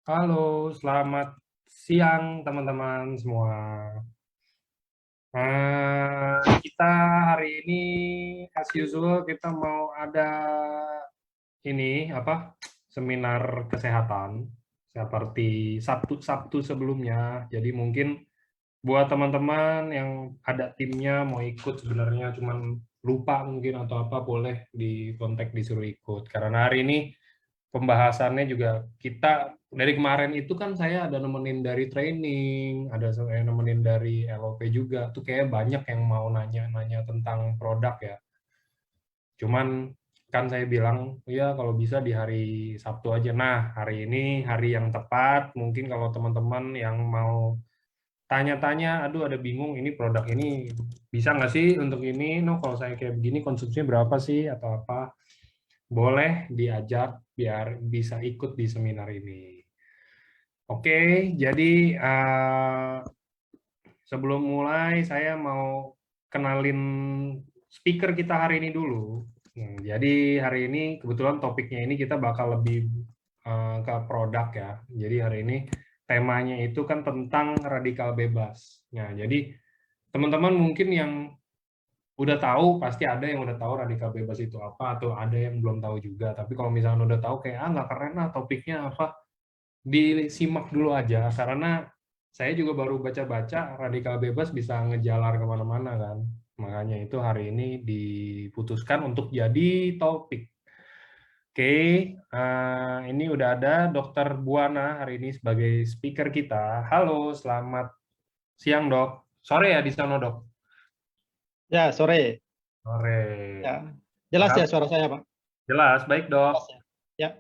Halo, selamat siang teman-teman semua. Kita hari ini, as usual, kita mau ada ini apa seminar kesehatan seperti Sabtu-Sabtu sebelumnya. Jadi mungkin buat teman-teman yang ada timnya mau ikut sebenarnya cuman lupa mungkin atau apa boleh di kontak disuruh ikut. Karena hari ini pembahasannya juga kita dari kemarin itu kan saya ada nemenin dari training, ada saya nemenin dari LOP juga. Tuh kayak banyak yang mau nanya-nanya tentang produk ya. Cuman kan saya bilang, ya kalau bisa di hari Sabtu aja. Nah, hari ini hari yang tepat. Mungkin kalau teman-teman yang mau tanya-tanya, aduh ada bingung ini produk ini bisa nggak sih untuk ini? No, kalau saya kayak begini konsumsinya berapa sih atau apa? Boleh diajak biar bisa ikut di seminar ini. Oke, jadi sebelum mulai saya mau kenalin speaker kita hari ini dulu. Jadi hari ini kebetulan topiknya ini kita bakal lebih ke produk ya. Jadi hari ini temanya itu kan tentang radikal bebas. Nah, jadi teman-teman mungkin yang udah tahu, pasti ada yang udah tahu radikal bebas itu apa, atau ada yang belum tahu juga. Tapi kalau misalnya udah tahu kayak, nggak keren lah topiknya apa, disimak dulu aja. Karena saya juga baru baca-baca, radikal bebas bisa ngejalar kemana-mana kan. Makanya itu hari ini diputuskan untuk jadi topik. Oke, ini udah ada Dokter Buana hari ini sebagai speaker kita. Halo, selamat siang dok. Sore ya di sana dok? Ya, sore. Sore. Ya, jelas ya Halo, suara saya, Pak? jelas, baik dok. Jelas ya. Ya,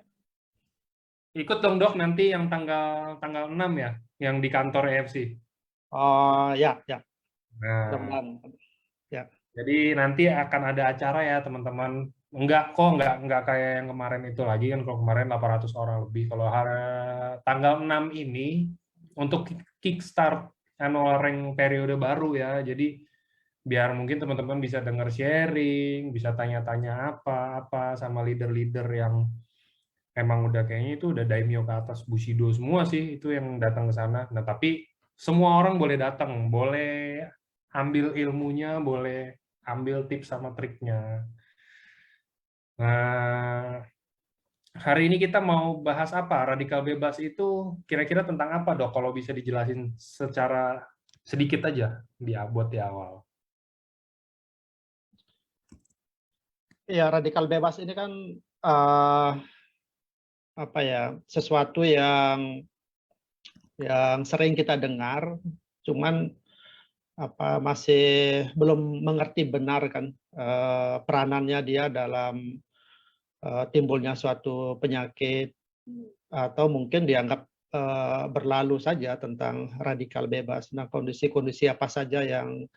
Ikut dong dok nanti yang tanggal tanggal 6 ya, yang di kantor EFC. oh ya, ya, Nah, mudah-mudahan. Ya, jadi nanti akan ada acara ya teman-teman. Enggak kayak yang kemarin itu lagi kan, kalau kemarin 800 orang lebih. Kalau hari tanggal 6 ini untuk kickstart annual rank periode baru ya. Jadi biar mungkin teman-teman bisa dengar sharing, bisa tanya-tanya apa-apa sama leader-leader yang emang udah kayaknya itu udah daimyo ke atas Bushido semua sih itu yang datang ke sana. Nah, tapi semua orang boleh datang, boleh ambil ilmunya, boleh ambil tips sama triknya. Nah, hari ini kita mau bahas apa? Radikal bebas itu kira-kira tentang apa, Dok? Kalau bisa dijelasin secara sedikit aja buat di awal. ya, radikal bebas ini kan eh, apa ya, sesuatu yang sering kita dengar, cuman apa masih belum mengerti benar kan peranannya dia dalam timbulnya suatu penyakit atau mungkin dianggap berlalu saja tentang radikal bebas. Nah, kondisi-kondisi apa saja yang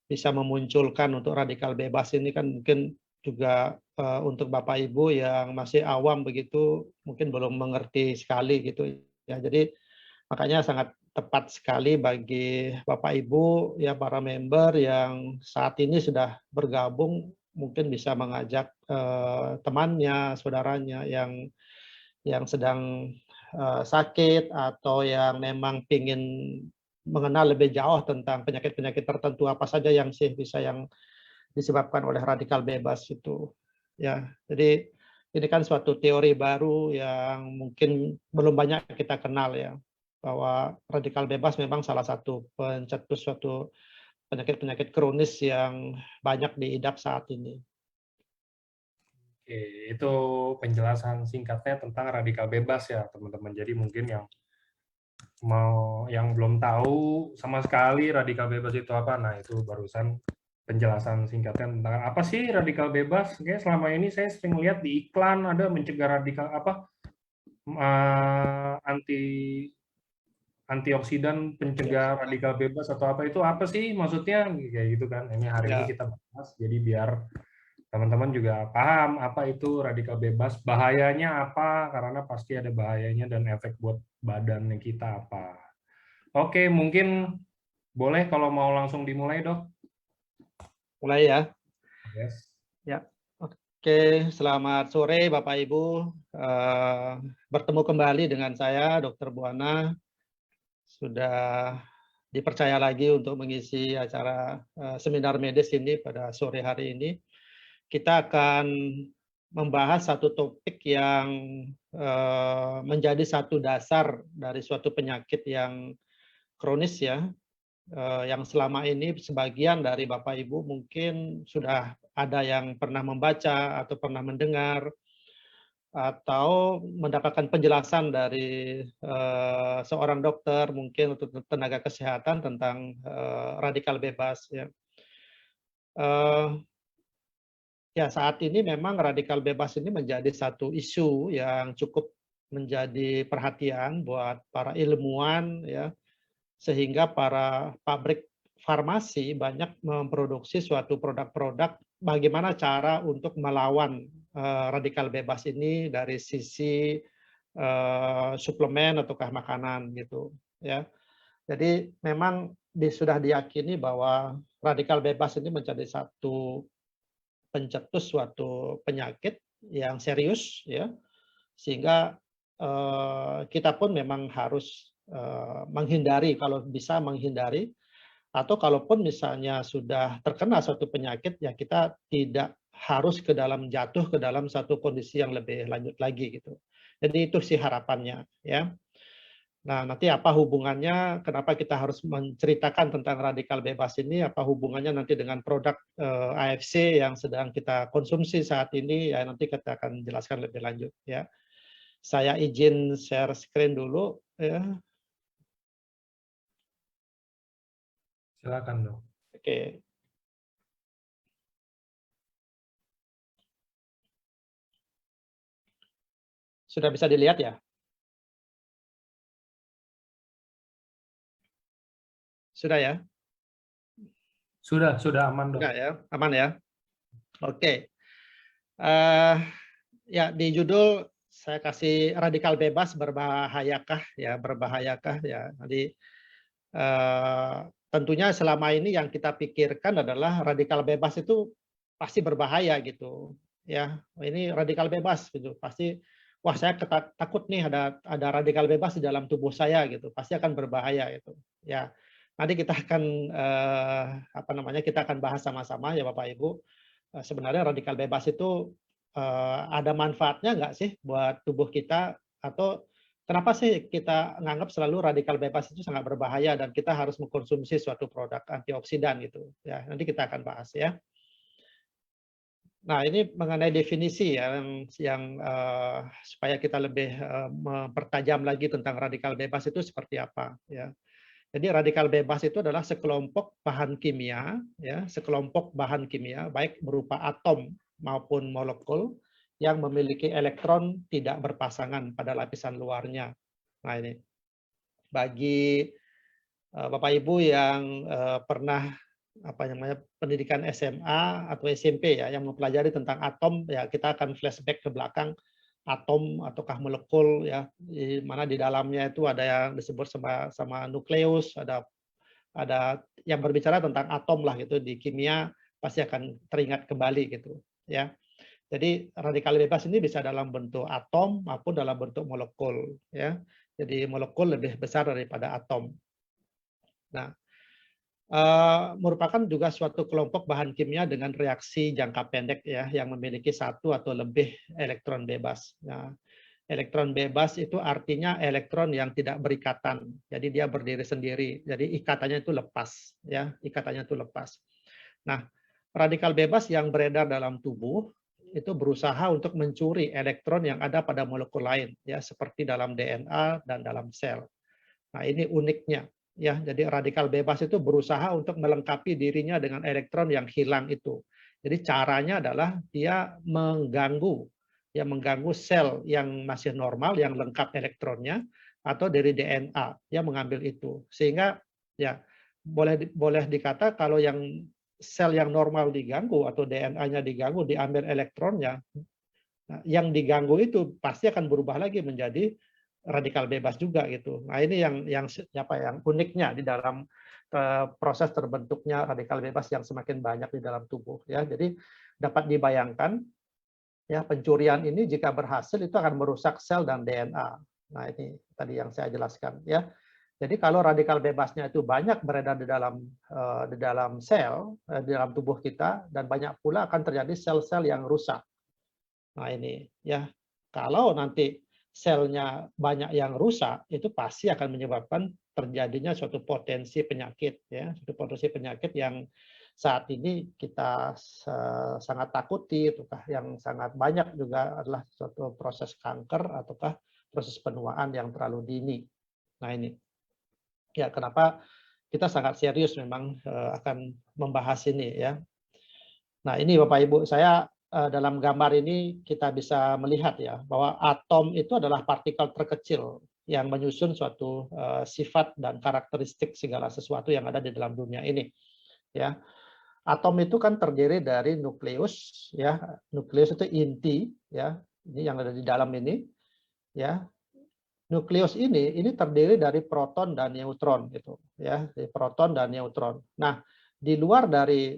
bisa memunculkan untuk radikal bebas ini kan mungkin juga untuk Bapak Ibu yang masih awam begitu mungkin belum mengerti sekali gitu ya. Jadi makanya sangat tepat sekali bagi Bapak Ibu ya para member yang saat ini sudah bergabung mungkin bisa mengajak temannya, saudaranya yang sedang sakit atau yang memang ingin mengenal lebih jauh tentang penyakit-penyakit tertentu apa saja yang sih bisa yang disebabkan oleh radikal bebas itu. Ya, jadi ini kan suatu teori baru yang mungkin belum banyak kita kenal ya, bahwa radikal bebas memang salah satu pencetus suatu penyakit-penyakit kronis yang banyak diidap saat ini. Oke, itu penjelasan singkatnya tentang radikal bebas ya, teman-teman. Jadi mungkin yang belum tahu sama sekali radikal bebas itu apa, nah itu barusan penjelasan singkatnya tentang apa sih radikal bebas. Kayak selama ini saya sering lihat di iklan ada mencegah radikal apa anti antioksidan pencegah Antioksidan. radikal bebas atau apa sih maksudnya kayak gitu kan. Ini hari ini Ya, kita bahas jadi biar teman-teman juga paham apa itu radikal bebas, bahayanya apa, karena pasti ada bahayanya dan efek buat badannya kita apa. Oke, mungkin boleh kalau mau langsung dimulai, Dok. mulai ya. Yes. Ya. Oke. Oke, selamat sore Bapak Ibu. Bertemu kembali dengan saya, Dr. Buana. Sudah dipercaya lagi untuk mengisi acara seminar medis ini pada sore hari ini. Kita akan membahas satu topik yang menjadi satu dasar dari suatu penyakit yang kronis ya, yang selama ini sebagian dari Bapak Ibu mungkin sudah ada yang pernah membaca atau pernah mendengar atau mendapatkan penjelasan dari seorang dokter mungkin untuk tenaga kesehatan tentang radikal bebas ya. Ya saat ini memang radikal bebas ini menjadi satu isu yang cukup menjadi perhatian buat para ilmuwan ya, sehingga para pabrik farmasi banyak memproduksi suatu produk-produk bagaimana cara untuk melawan radikal bebas ini dari sisi suplemen ataukah makanan gitu ya. Jadi memang sudah diyakini bahwa radikal bebas ini menjadi satu pencetus suatu penyakit yang serius ya, sehingga kita pun memang harus menghindari, kalau bisa menghindari, atau kalaupun misalnya sudah terkena suatu penyakit, ya kita tidak harus jatuh ke dalam satu kondisi yang lebih lanjut lagi gitu. Jadi itu sih harapannya ya. Nah, nanti apa hubungannya, kenapa kita harus menceritakan tentang radikal bebas ini, apa hubungannya nanti dengan produk AFC yang sedang kita konsumsi saat ini, ya nanti kita akan jelaskan lebih lanjut ya. Saya izin share screen dulu ya. Silakan dong. Oke. Sudah bisa dilihat ya? Sudah ya? Sudah aman dong. Sudah ya? Aman ya? Oke. Eh, ya di judul saya kasih radikal bebas berbahayakah ya, berbahayakah ya. Jadi tentunya selama ini yang kita pikirkan adalah radikal bebas itu pasti berbahaya gitu ya. Ini radikal bebas gitu, pasti wah saya takut nih ada radikal bebas di dalam tubuh saya gitu, pasti akan berbahaya gitu ya. Nanti kita akan apa namanya, kita akan bahas sama-sama ya Bapak Ibu. Sebenarnya radikal bebas itu ada manfaatnya nggak sih buat tubuh kita, atau kenapa sih kita nganggap selalu radikal bebas itu sangat berbahaya dan kita harus mengkonsumsi suatu produk antioksidan gitu ya. Nanti kita akan bahas ya. Nah, ini mengenai definisi ya, yang supaya kita lebih mempertajam lagi tentang radikal bebas itu seperti apa ya. Jadi radikal bebas itu adalah sekelompok bahan kimia ya, sekelompok bahan kimia baik berupa atom maupun molekul yang memiliki elektron tidak berpasangan pada lapisan luarnya. Nah, ini bagi Bapak Ibu yang pernah apa namanya, pendidikan SMA atau SMP ya, yang mempelajari tentang atom ya, kita akan flashback ke belakang atom ataukah molekul ya, di mana di dalamnya itu ada yang disebut sama nukleus, ada yang berbicara tentang atom lah gitu, di kimia pasti akan teringat kembali gitu ya. Jadi radikal bebas ini bisa dalam bentuk atom maupun dalam bentuk molekul ya. Jadi molekul lebih besar daripada atom. Nah, merupakan juga suatu kelompok bahan kimia dengan reaksi jangka pendek ya, yang memiliki satu atau lebih elektron bebas. Nah, elektron bebas itu artinya elektron yang tidak berikatan. Jadi dia berdiri sendiri. Jadi ikatannya itu lepas ya, ikatannya itu lepas. Nah, radikal bebas yang beredar dalam tubuh itu berusaha untuk mencuri elektron yang ada pada molekul lain ya, seperti dalam DNA dan dalam sel. Nah, ini uniknya ya. Jadi radikal bebas itu berusaha untuk melengkapi dirinya dengan elektron yang hilang itu. Jadi caranya adalah dia mengganggu sel yang masih normal yang lengkap elektronnya, atau dari DNA yang mengambil itu. Sehingga ya boleh dikata kalau yang sel yang normal diganggu atau DNA-nya diganggu, diambil elektronnya, nah, yang diganggu itu pasti akan berubah lagi menjadi radikal bebas juga gitu. Nah, ini yang uniknya di dalam proses terbentuknya radikal bebas yang semakin banyak di dalam tubuh ya. Jadi dapat dibayangkan Ya, pencurian ini jika berhasil itu akan merusak sel dan DNA. Nah, ini tadi yang saya jelaskan ya. Jadi kalau radikal bebasnya itu banyak beredar di dalam sel, di dalam tubuh kita, dan banyak pula akan terjadi sel-sel yang rusak. Nah ini ya, kalau nanti selnya banyak yang rusak, itu pasti akan menyebabkan terjadinya suatu potensi penyakit, ya, suatu potensi penyakit yang saat ini kita sangat takuti, ataukah yang sangat banyak juga adalah suatu proses kanker ataukah proses penuaan yang terlalu dini. Nah ini. Ya, kenapa kita sangat serius memang akan membahas ini ya. Nah, ini Bapak Ibu, saya dalam gambar ini kita bisa melihat ya bahwa atom itu adalah partikel terkecil yang menyusun suatu sifat dan karakteristik segala sesuatu yang ada di dalam dunia ini. Ya, atom itu kan terdiri dari nukleus, ya, nukleus itu inti, ya, ini yang ada di dalam ini, ya. Nukleus ini terdiri dari proton dan neutron gitu ya, proton dan neutron. Nah, di luar dari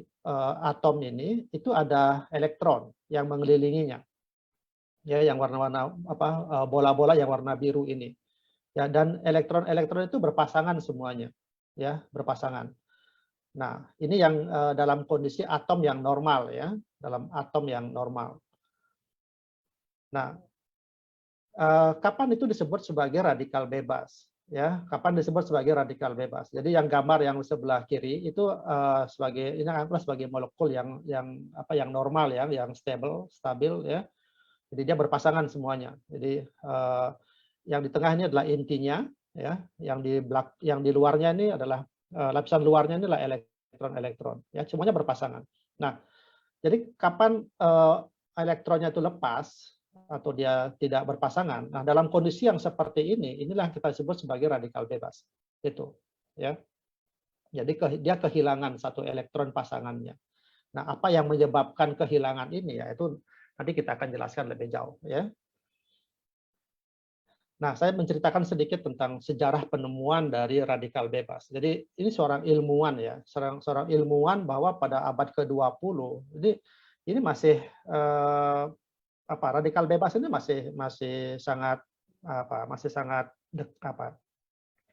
atom ini itu ada elektron yang mengelilinginya. Ya, yang warna-warna bola-bola yang warna biru ini. Ya, dan elektron-elektron itu berpasangan semuanya. Ya, berpasangan. Nah, ini yang dalam kondisi atom yang normal ya, dalam atom yang normal. Nah, kapan itu disebut sebagai radikal bebas? Ya, kapan disebut sebagai radikal bebas? Jadi yang gambar yang sebelah kiri itu sebagai ini adalah sebagai molekul yang normal ya, yang stabil ya. Jadi dia berpasangan semuanya. Jadi yang di tengah ini adalah intinya ya, yang di luarnya ini adalah lapisan luarnya ini adalah elektron-elektron ya, semuanya berpasangan. Nah, jadi kapan elektronnya itu lepas atau dia tidak berpasangan. Nah, dalam kondisi yang seperti ini, inilah kita sebut sebagai radikal bebas. Itu, ya. Jadi dia kehilangan satu elektron pasangannya. Nah, apa yang menyebabkan kehilangan ini ya itu nanti kita akan jelaskan lebih jauh, ya. Nah, saya menceritakan sedikit tentang sejarah penemuan dari radikal bebas. Jadi ini seorang ilmuwan ya, seorang ilmuwan bahwa pada abad ke-20, jadi ini masih radikal bebas ini masih sangat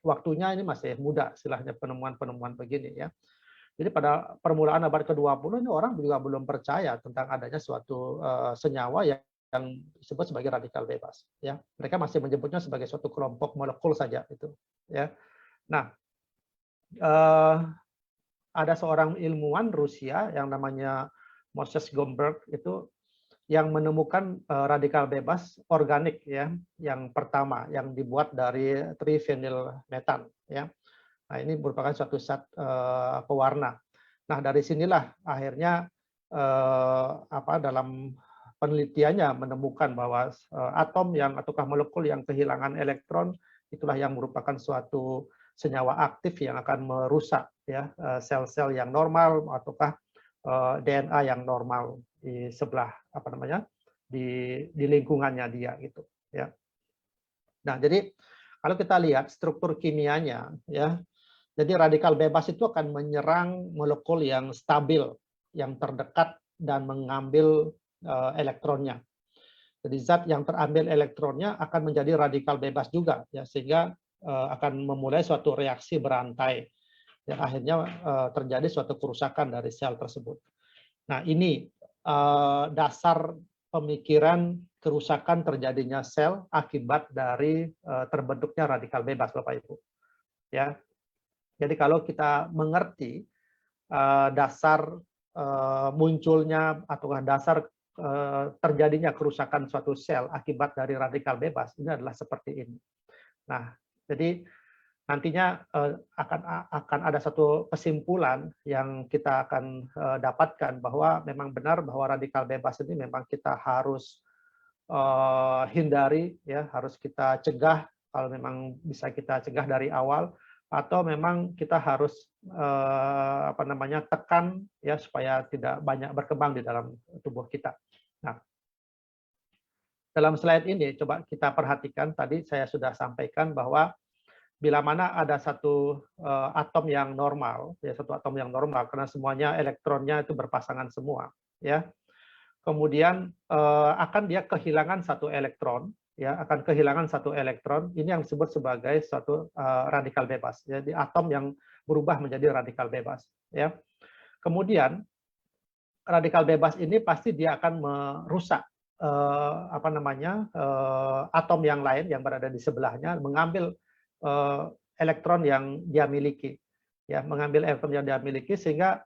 waktunya ini masih muda istilahnya penemuan-penemuan begini ya. Jadi pada permulaan abad ke-20 ini orang juga belum percaya tentang adanya suatu senyawa yang disebut sebagai radikal bebas ya. Mereka masih menyebutnya sebagai suatu kelompok molekul saja itu ya. Nah, ada seorang ilmuwan Rusia yang namanya Moses Gomberg itu yang menemukan radikal bebas organik ya, yang pertama yang dibuat dari trifenilmetan ya. Nah, ini merupakan suatu zat pewarna. Nah, dari sinilah akhirnya dalam penelitiannya menemukan bahwa atom ataukah molekul yang kehilangan elektron itulah yang merupakan suatu senyawa aktif yang akan merusak ya sel-sel yang normal ataukah DNA yang normal di sebelah di lingkungannya dia gitu ya. Nah, jadi kalau kita lihat struktur kimianya ya, jadi radikal bebas itu akan menyerang molekul yang stabil, yang terdekat dan mengambil elektronnya. Jadi zat yang terambil elektronnya akan menjadi radikal bebas juga ya, sehingga akan memulai suatu reaksi berantai dan akhirnya terjadi suatu kerusakan dari sel tersebut. Nah, ini dasar pemikiran kerusakan terjadinya sel akibat dari terbentuknya radikal bebas, Bapak Ibu. Ya, jadi kalau kita mengerti dasar munculnya atau dasar terjadinya kerusakan suatu sel akibat dari radikal bebas, ini adalah seperti ini. Nah, jadi nantinya akan ada satu kesimpulan yang kita akan dapatkan bahwa memang benar bahwa radikal bebas ini memang kita harus hindari ya, harus kita cegah kalau memang bisa kita cegah dari awal, atau memang kita harus tekan ya supaya tidak banyak berkembang di dalam tubuh kita. Nah, dalam slide ini coba kita perhatikan, tadi saya sudah sampaikan bahwa bila mana ada satu atom yang normal, ya satu atom yang normal karena semuanya elektronnya itu berpasangan semua, ya. kemudian akan dia kehilangan satu elektron, ya, akan kehilangan satu elektron. Ini yang disebut sebagai suatu radikal bebas. Jadi atom yang berubah menjadi radikal bebas. Ya. Kemudian radikal bebas ini pasti dia akan merusak atom yang lain yang berada di sebelahnya, mengambil elektron yang dia miliki, ya, mengambil elektron yang dia miliki, sehingga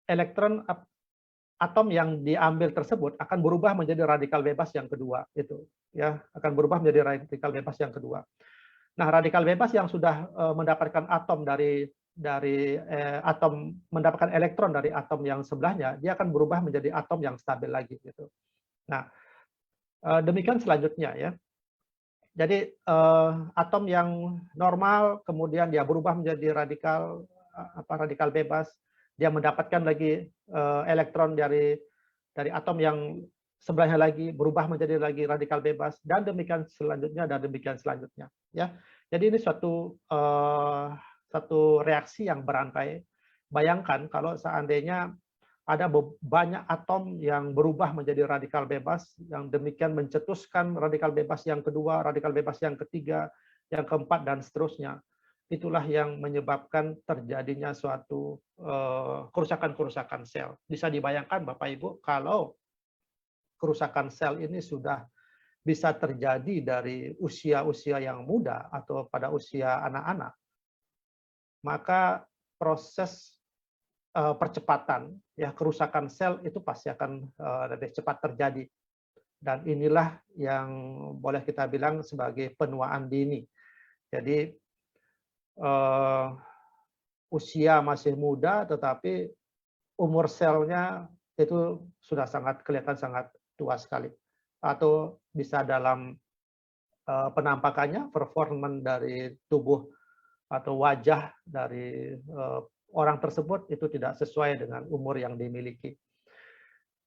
elektron atom yang diambil tersebut akan berubah menjadi radikal bebas yang kedua, itu, ya, akan berubah menjadi radikal bebas yang kedua. Nah, radikal bebas yang sudah mendapatkan atom atom mendapatkan elektron dari atom yang sebelahnya, dia akan berubah menjadi atom yang stabil lagi, gitu. Nah, demikian selanjutnya, ya. Jadi atom yang normal kemudian dia berubah menjadi radikal bebas, dia mendapatkan lagi elektron dari atom yang sebelahnya lagi, berubah menjadi lagi radikal bebas, dan demikian selanjutnya, ya. Jadi ini suatu reaksi yang berantai. Bayangkan kalau seandainya ada banyak atom yang berubah menjadi radikal bebas, yang demikian mencetuskan radikal bebas yang kedua, radikal bebas yang ketiga, yang keempat, dan seterusnya. Itulah yang menyebabkan terjadinya suatu kerusakan-kerusakan sel. Bisa dibayangkan Bapak Ibu, kalau kerusakan sel ini sudah bisa terjadi dari usia-usia yang muda atau pada usia anak-anak, maka proses percepatan, ya, kerusakan sel itu pasti akan lebih cepat terjadi, dan inilah yang boleh kita bilang sebagai penuaan dini. Jadi usia masih muda tetapi umur selnya itu sudah kelihatan sangat tua sekali, atau bisa dalam penampakannya, performan dari tubuh atau wajah dari orang tersebut itu tidak sesuai dengan umur yang dimiliki.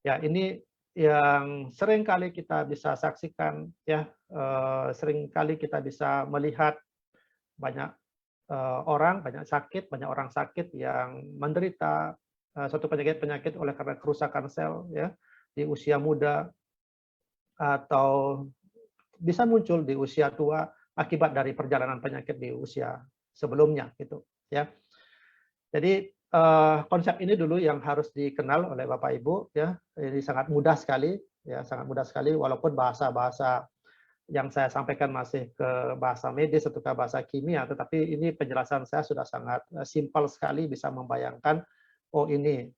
Ya, ini yang sering kali kita bisa saksikan, ya, sering kali kita bisa melihat banyak banyak orang sakit yang menderita suatu penyakit oleh karena kerusakan sel, ya, di usia muda, atau bisa muncul di usia tua akibat dari perjalanan penyakit di usia sebelumnya, gitu, ya. Jadi konsep ini dulu yang harus dikenal oleh Bapak Ibu, ya. Ini sangat mudah sekali, ya, sangat mudah sekali, walaupun bahasa-bahasa yang saya sampaikan masih ke bahasa medis atau ke bahasa kimia, tetapi ini penjelasan saya sudah sangat simpel sekali, bisa membayangkan, oh ini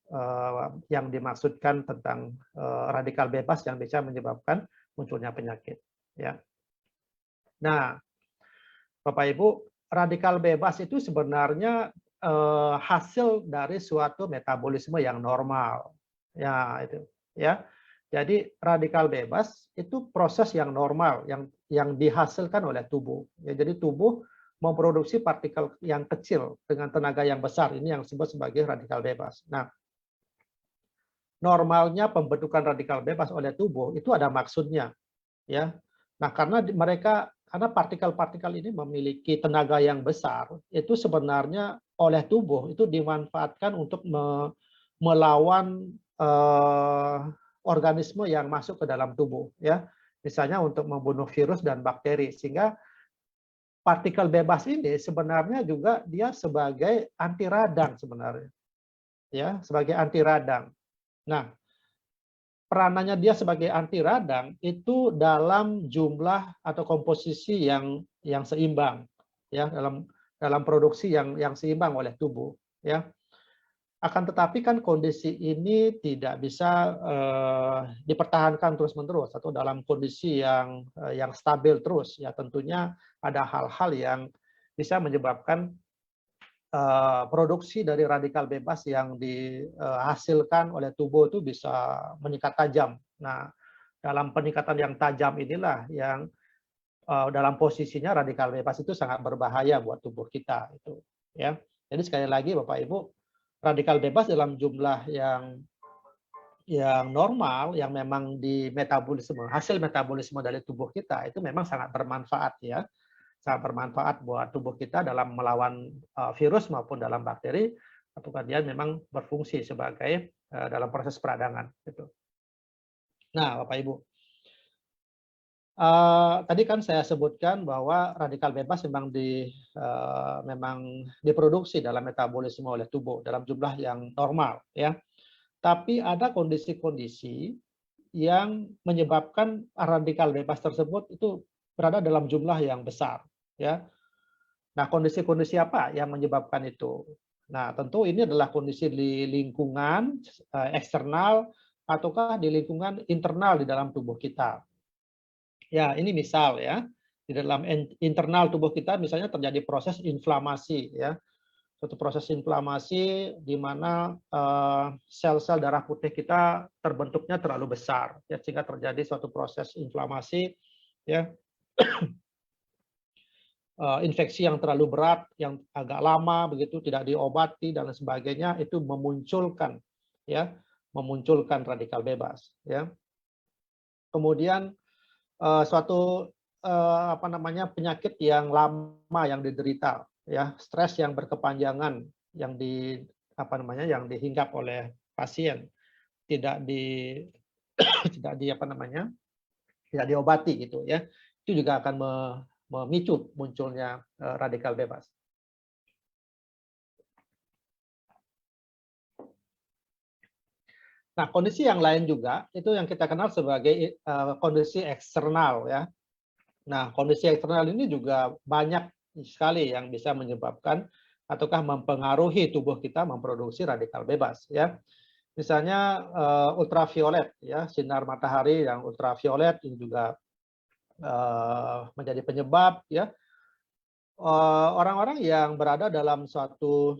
yang dimaksudkan tentang radikal bebas yang bisa menyebabkan munculnya penyakit, ya. Nah, Bapak Ibu, radikal bebas itu sebenarnya hasil dari suatu metabolisme yang normal, ya, itu, ya. Jadi radikal bebas itu proses yang normal yang dihasilkan oleh tubuh. Ya, jadi tubuh memproduksi partikel yang kecil dengan tenaga yang besar, ini yang disebut sebagai radikal bebas. Nah, normalnya pembentukan radikal bebas oleh tubuh itu ada maksudnya, ya. Nah, karena partikel-partikel ini memiliki tenaga yang besar, itu sebenarnya oleh tubuh itu dimanfaatkan untuk melawan organisme yang masuk ke dalam tubuh, ya. Misalnya untuk membunuh virus dan bakteri, sehingga partikel bebas ini sebenarnya juga dia sebagai anti radang sebenarnya, ya, sebagai anti radang. Nah, peranannya dia sebagai anti radang itu dalam jumlah atau komposisi yang seimbang, ya, dalam produksi yang seimbang oleh tubuh, ya. Akan tetapi kan kondisi ini tidak bisa dipertahankan terus-menerus atau dalam kondisi yang stabil terus, ya. Tentunya ada hal-hal yang bisa menyebabkan produksi dari radikal bebas yang dihasilkan oleh tubuh itu bisa meningkat tajam. Nah, dalam peningkatan yang tajam inilah yang dalam posisinya radikal bebas itu sangat berbahaya buat tubuh kita, itu, ya. Jadi sekali lagi Bapak Ibu, radikal bebas dalam jumlah yang normal, yang memang hasil metabolisme dari tubuh kita itu memang sangat bermanfaat, ya. Sangat bermanfaat buat tubuh kita dalam melawan virus maupun dalam bakteri, atau dia memang berfungsi sebagai dalam proses peradangan. Gitu. Nah, Bapak Ibu, tadi kan saya sebutkan bahwa radikal bebas memang diproduksi dalam metabolisme oleh tubuh dalam jumlah yang normal, ya. Tapi ada kondisi-kondisi yang menyebabkan radikal bebas tersebut itu berada dalam jumlah yang besar, ya. Nah, kondisi-kondisi apa yang menyebabkan itu? Nah, tentu ini adalah kondisi di lingkungan eksternal ataukah di lingkungan internal di dalam tubuh kita. Ya, ini misal ya, di dalam internal tubuh kita misalnya terjadi proses inflamasi ya. Suatu proses inflamasi di mana sel-sel darah putih kita terbentuknya terlalu besar ya, sehingga terjadi suatu proses inflamasi ya. Infeksi yang terlalu berat, yang agak lama begitu tidak diobati dan lain sebagainya itu memunculkan radikal bebas ya. Kemudian suatu penyakit yang lama yang diderita ya, stres yang berkepanjangan yang yang dihinggap oleh pasien tidak diobati gitu ya, itu juga akan memicu munculnya radikal bebas. Nah, kondisi yang lain juga itu yang kita kenal sebagai kondisi eksternal ya. Nah, kondisi eksternal ini juga banyak sekali yang bisa menyebabkan ataukah mempengaruhi tubuh kita memproduksi radikal bebas ya. Misalnya ultraviolet ya, sinar matahari yang ultraviolet ini juga menjadi penyebab ya. Orang-orang yang berada dalam suatu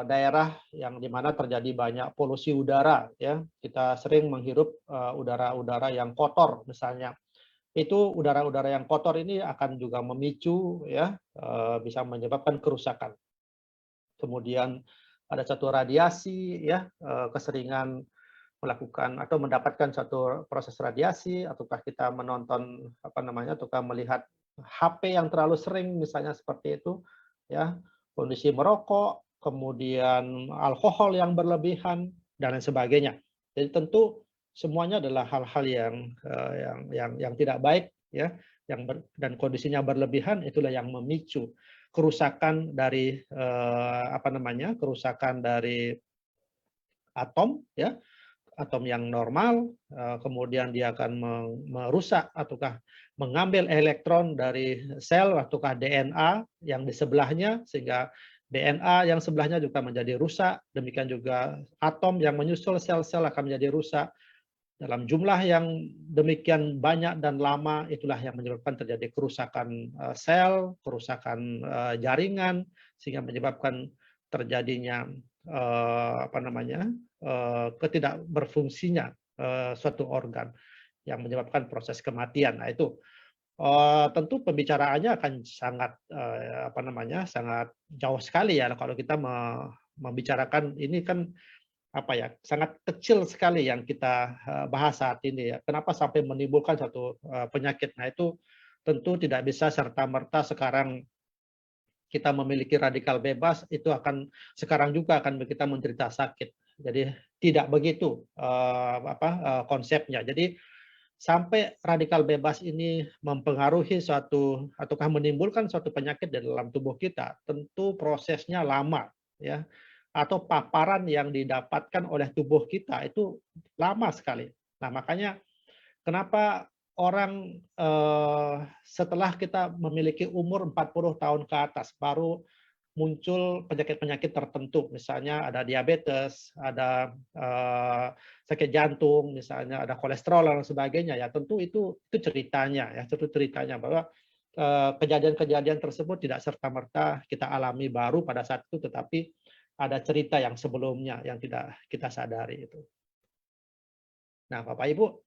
daerah yang di mana terjadi banyak polusi udara ya, kita sering menghirup udara-udara yang kotor misalnya. Itu udara-udara yang kotor ini akan juga memicu ya, bisa menyebabkan kerusakan. Kemudian ada satu radiasi ya, keseringan melakukan atau mendapatkan satu proses radiasi ataukah kita menonton ataukah melihat HP yang terlalu sering misalnya seperti itu ya, kondisi merokok, kemudian alkohol yang berlebihan dan lain sebagainya. Jadi tentu semuanya adalah hal-hal yang tidak baik ya, dan kondisinya berlebihan itulah yang memicu kerusakan dari kerusakan dari atom ya, atom yang normal, kemudian dia akan merusak ataukah mengambil elektron dari sel ataukah DNA yang di sebelahnya sehingga DNA yang sebelahnya juga menjadi rusak, demikian juga atom yang menyusul sel-sel akan menjadi rusak. Dalam jumlah yang demikian banyak dan lama itulah yang menyebabkan terjadi kerusakan sel, kerusakan jaringan sehingga menyebabkan terjadinya ketidak berfungsinya suatu organ yang menyebabkan proses kematian. Nah itu tentu pembicaraannya akan sangat sangat jauh sekali ya kalau kita membicarakan ini kan sangat kecil sekali yang kita bahas saat ini ya. Kenapa sampai menimbulkan satu penyakit? Nah itu tentu tidak bisa serta-merta sekarang kita memiliki radikal bebas itu sekarang juga akan kita menderita sakit. Jadi tidak begitu konsepnya. Jadi sampai radikal bebas ini mempengaruhi suatu ataukah menimbulkan suatu penyakit di dalam tubuh kita, tentu prosesnya lama ya. Atau paparan yang didapatkan oleh tubuh kita itu lama sekali. Nah, makanya kenapa orang setelah kita memiliki umur 40 tahun ke atas baru muncul penyakit-penyakit tertentu, misalnya ada diabetes, ada sakit jantung, misalnya ada kolesterol dan sebagainya ya. Tentu itu ceritanya ya, bahwa kejadian-kejadian tersebut tidak serta-merta kita alami baru pada saat itu, tetapi ada cerita yang sebelumnya yang tidak kita sadari itu. Nah, Bapak Ibu,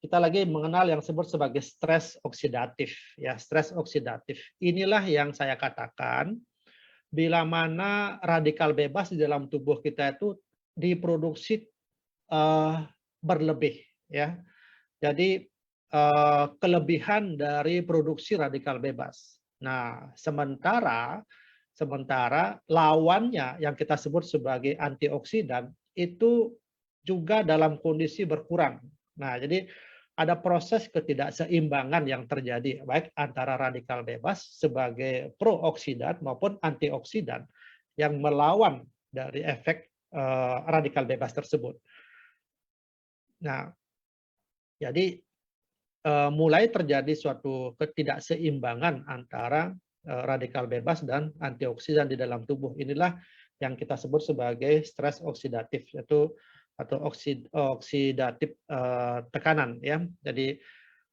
kita lagi mengenal yang disebut sebagai stres oksidatif ya, stres oksidatif. Inilah yang saya katakan bila mana radikal bebas di dalam tubuh kita itu diproduksi berlebih ya. Jadi kelebihan dari produksi radikal bebas. Nah, sementara lawannya yang kita sebut sebagai antioksidan itu juga dalam kondisi berkurang. Nah, jadi ada proses ketidakseimbangan yang terjadi baik antara radikal bebas sebagai prooksidan maupun antioksidan yang melawan dari efek radikal bebas tersebut. Nah, jadi mulai terjadi suatu ketidakseimbangan antara radikal bebas dan antioksidan di dalam tubuh. Inilah yang kita sebut sebagai stres oksidatif, yaitu atau oksidatif tekanan, ya. Jadi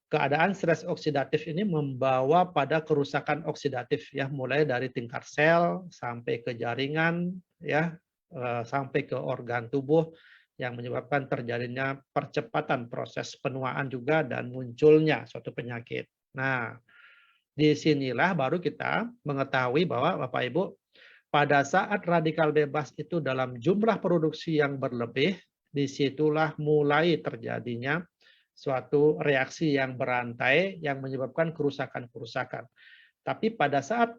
keadaan stres oksidatif ini membawa pada kerusakan oksidatif, ya, mulai dari tingkat sel sampai ke jaringan, ya, sampai ke organ tubuh, yang menyebabkan terjadinya percepatan proses penuaan juga dan munculnya suatu penyakit. Nah, disinilah baru kita mengetahui bahwa Bapak Ibu, pada saat radikal bebas itu dalam jumlah produksi yang berlebih, disitulah mulai terjadinya suatu reaksi yang berantai yang menyebabkan kerusakan-kerusakan. Tapi pada saat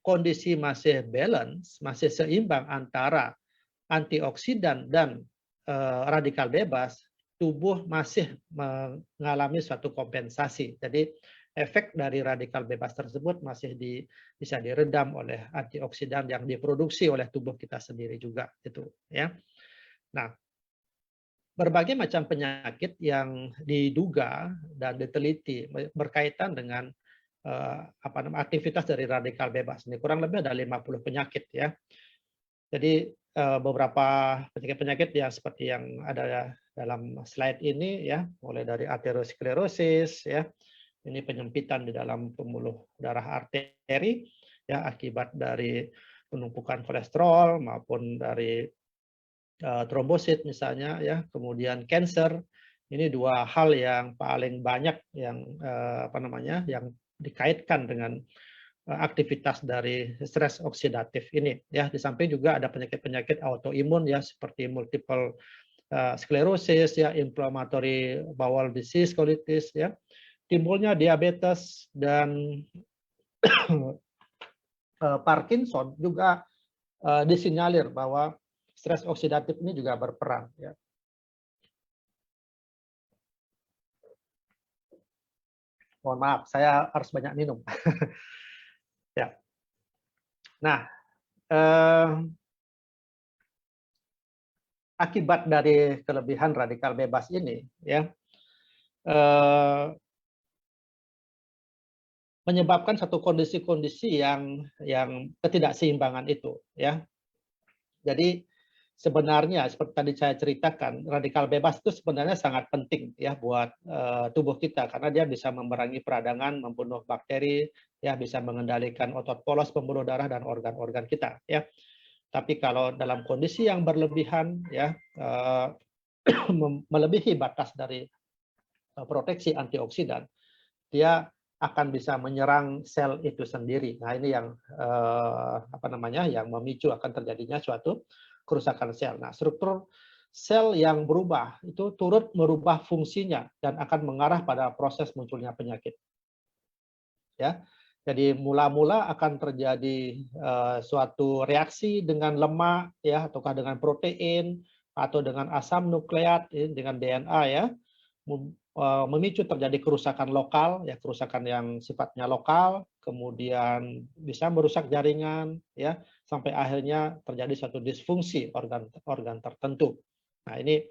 kondisi masih balance, masih seimbang antara antioksidan dan radikal bebas, tubuh masih mengalami suatu kompensasi. Jadi efek dari radikal bebas tersebut masih bisa diredam oleh antioksidan yang diproduksi oleh tubuh kita sendiri juga, gitu, ya. Nah, berbagai macam penyakit yang diduga dan diteliti berkaitan dengan aktivitas dari radikal bebas. Ini kurang lebih ada 50 penyakit, ya. Jadi beberapa penyakit-penyakit yang seperti yang ada dalam slide ini, ya, mulai dari aterosklerosis, ya, ini penyempitan di dalam pembuluh darah arteri, ya, akibat dari penumpukan kolesterol maupun dari trombosit misalnya, ya, kemudian cancer. Ini dua hal yang paling banyak yang yang dikaitkan dengan aktivitas dari stres oksidatif ini, ya. Di samping juga ada penyakit-penyakit autoimun, ya, seperti multiple sklerosis, ya, inflammatory bowel disease, colitis, ya, timbulnya diabetes dan Parkinson juga disinyalir bahwa stres oksidatif ini juga berperan, ya. Mohon maaf, saya harus banyak minum. Ya. Nah, akibat dari kelebihan radikal bebas ini, ya, menyebabkan satu kondisi-kondisi yang ketidakseimbangan itu, ya. Jadi sebenarnya seperti tadi saya ceritakan, radikal bebas itu sebenarnya sangat penting, ya, buat tubuh kita karena dia bisa memerangi peradangan, membunuh bakteri, ya, bisa mengendalikan otot polos, pembuluh darah dan organ-organ kita, ya. Tapi kalau dalam kondisi yang berlebihan, ya, melebihi batas dari proteksi antioksidan, dia akan bisa menyerang sel itu sendiri. Nah, ini yang yang memicu akan terjadinya suatu kerusakan sel. Nah, struktur sel yang berubah itu turut merubah fungsinya dan akan mengarah pada proses munculnya penyakit. Ya. Jadi mula-mula akan terjadi suatu reaksi dengan lemak, ya, ataukah dengan protein atau dengan asam nukleat, ya, dengan DNA, ya, memicu terjadi kerusakan lokal, ya, kerusakan yang sifatnya lokal, kemudian bisa merusak jaringan, ya, sampai akhirnya terjadi suatu disfungsi organ tertentu. Nah, ini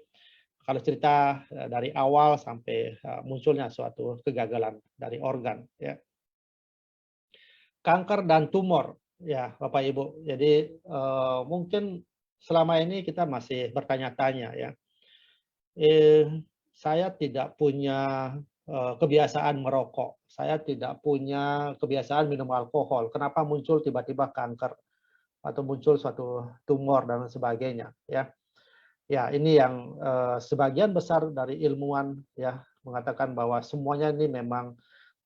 kalau cerita dari awal sampai munculnya suatu kegagalan dari organ, ya. Kanker dan tumor, ya, Bapak Ibu. Jadi mungkin selama ini kita masih bertanya-tanya, ya. Saya tidak punya kebiasaan merokok, saya tidak punya kebiasaan minum alkohol. Kenapa muncul tiba-tiba kanker atau muncul suatu tumor dan sebagainya, ya? Ya, ini yang sebagian besar dari ilmuwan, ya, mengatakan bahwa semuanya ini memang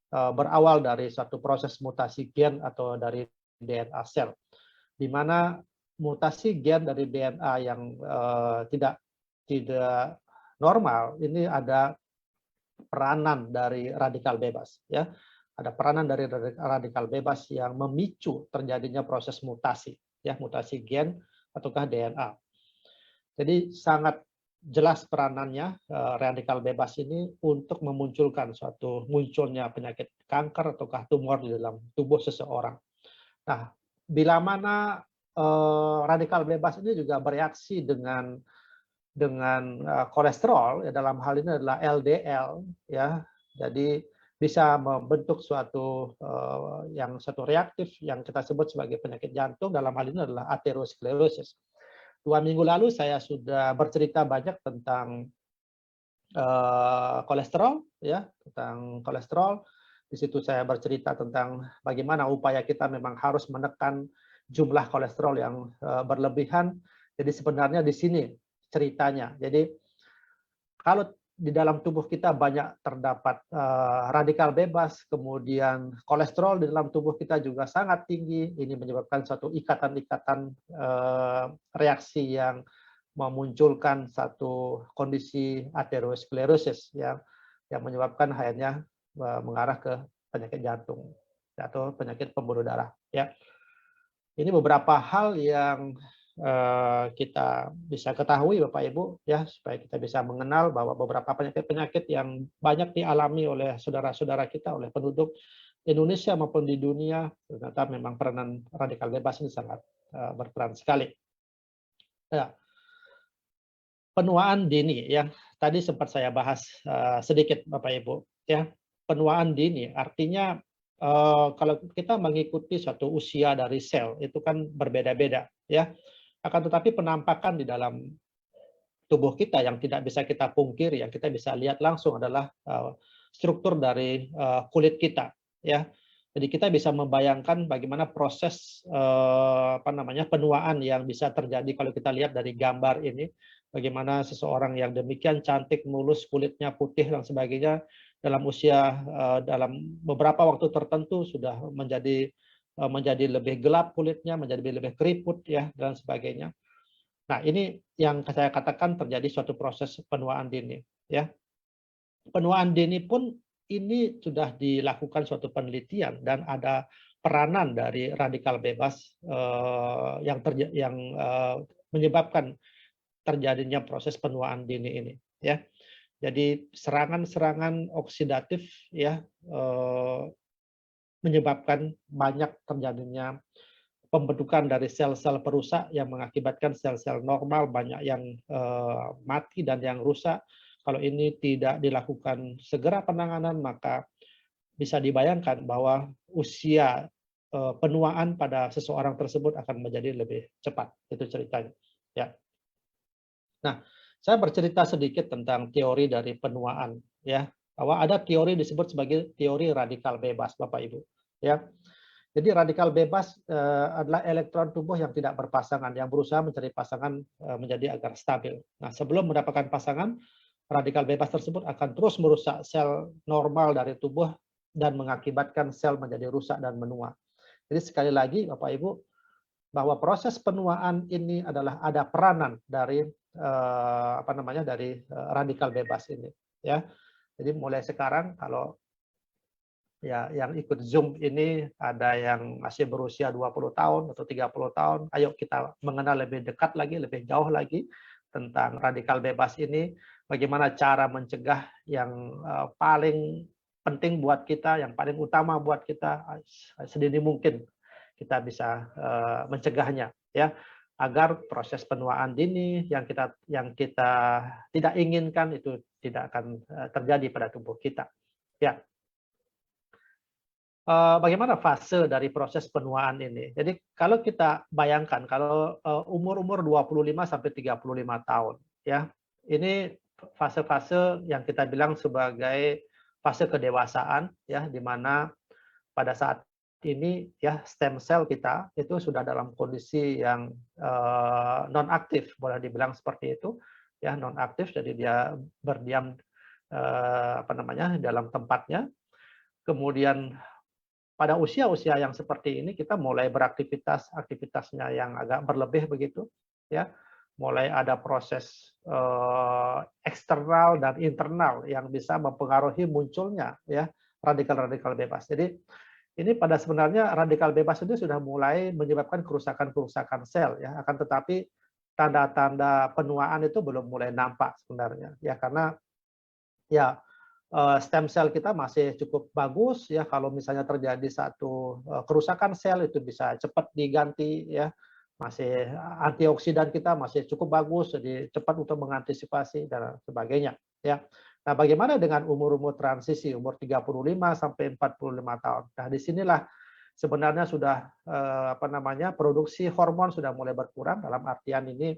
berawal dari suatu proses mutasi gen atau dari DNA sel, di mana mutasi gen dari DNA yang tidak normal ini ada peranan dari radikal bebas, ya. Ada peranan dari radikal bebas yang memicu terjadinya proses mutasi, ya, mutasi gen ataukah DNA. Jadi sangat jelas peranannya radikal bebas ini untuk munculnya penyakit kanker ataukah tumor di dalam tubuh seseorang. Nah, bila mana radikal bebas ini juga bereaksi dengan kolesterol, ya dalam hal ini adalah LDL, ya. Jadi bisa membentuk satu reaktif yang kita sebut sebagai penyakit jantung, dalam hal ini adalah aterosklerosis. 2 minggu lalu saya sudah bercerita banyak tentang kolesterol, ya, tentang kolesterol. Di situ saya bercerita tentang bagaimana upaya kita memang harus menekan jumlah kolesterol yang berlebihan. Jadi sebenarnya di sini ceritanya. Jadi kalau di dalam tubuh kita banyak terdapat radikal bebas, kemudian kolesterol di dalam tubuh kita juga sangat tinggi, ini menyebabkan suatu ikatan-ikatan reaksi yang memunculkan satu kondisi aterosklerosis yang menyebabkan akhirnya mengarah ke penyakit jantung atau penyakit pembuluh darah. Ya, ini beberapa hal yang kita bisa ketahui Bapak Ibu, ya, supaya kita bisa mengenal bahwa beberapa penyakit-penyakit yang banyak dialami oleh saudara-saudara kita, oleh penduduk Indonesia maupun di dunia, ternyata memang peranan radikal bebas ini sangat berperan sekali. Ya. Penuaan dini, yang tadi sempat saya bahas sedikit Bapak Ibu, ya. Penuaan dini artinya kalau kita mengikuti suatu usia dari sel itu kan berbeda-beda, ya. Akan tetapi penampakan di dalam tubuh kita yang tidak bisa kita pungkiri, yang kita bisa lihat langsung adalah struktur dari kulit kita, ya. Jadi kita bisa membayangkan bagaimana proses penuaan yang bisa terjadi kalau kita lihat dari gambar ini, bagaimana seseorang yang demikian cantik, mulus, kulitnya putih dan sebagainya dalam usia dalam beberapa waktu tertentu sudah menjadi lebih gelap kulitnya, menjadi lebih keriput, ya, dan sebagainya. Nah, ini yang saya katakan terjadi suatu proses penuaan dini, ya. Penuaan dini pun ini sudah dilakukan suatu penelitian dan ada peranan dari radikal bebas yang menyebabkan terjadinya proses penuaan dini ini, ya. Jadi serangan-serangan oksidatif, ya, menyebabkan banyak terjadinya pembentukan dari sel-sel perusak yang mengakibatkan sel-sel normal banyak yang mati dan yang rusak. Kalau ini tidak dilakukan segera penanganan, maka bisa dibayangkan bahwa usia penuaan pada seseorang tersebut akan menjadi lebih cepat. Itu ceritanya. Ya. Nah, saya bercerita sedikit tentang teori dari penuaan, ya. Bahwa ada teori disebut sebagai teori radikal bebas, Bapak Ibu, ya. Jadi radikal bebas adalah elektron tubuh yang tidak berpasangan, yang berusaha mencari pasangan menjadi agar stabil. Nah, sebelum mendapatkan pasangan, radikal bebas tersebut akan terus merusak sel normal dari tubuh dan mengakibatkan sel menjadi rusak dan menua. Jadi sekali lagi, Bapak Ibu, bahwa proses penuaan ini adalah ada peranan dari radikal bebas ini, ya. Jadi mulai sekarang kalau ya yang ikut Zoom ini ada yang masih berusia 20 tahun atau 30 tahun, ayo kita mengenal lebih dekat lagi, lebih jauh lagi tentang radikal bebas ini, bagaimana cara mencegah yang paling penting buat kita, yang paling utama buat kita, sedini mungkin kita bisa mencegahnya, ya, agar proses penuaan dini yang kita tidak inginkan itu tidak akan terjadi pada tubuh kita. Ya. Bagaimana fase dari proses penuaan ini? Jadi kalau kita bayangkan kalau umur-umur 25 sampai 35 tahun, ya. Ini fase-fase yang kita bilang sebagai fase kedewasaan, ya, di mana pada saat ini, ya, stem cell kita itu sudah dalam kondisi yang non aktif, boleh dibilang seperti itu, ya, non aktif. Jadi dia berdiam dalam tempatnya. Kemudian pada usia-usia yang seperti ini kita mulai aktivitasnya yang agak berlebih begitu, ya. Mulai ada proses eksternal dan internal yang bisa mempengaruhi munculnya, ya, radikal-radikal bebas. Jadi ini pada sebenarnya radikal bebas itu sudah mulai menyebabkan kerusakan-kerusakan sel, ya. Akan tetapi tanda-tanda penuaan itu belum mulai nampak sebenarnya ya, karena ya stem cell kita masih cukup bagus ya, kalau misalnya terjadi satu kerusakan sel itu bisa cepat diganti ya, masih antioksidan kita masih cukup bagus, jadi cepat untuk mengantisipasi dan sebagainya ya. Nah, bagaimana dengan umur-umur transisi, umur 35 sampai 45 tahun? Nah, disinilah sebenarnya sudah produksi hormon sudah mulai berkurang, dalam artian ini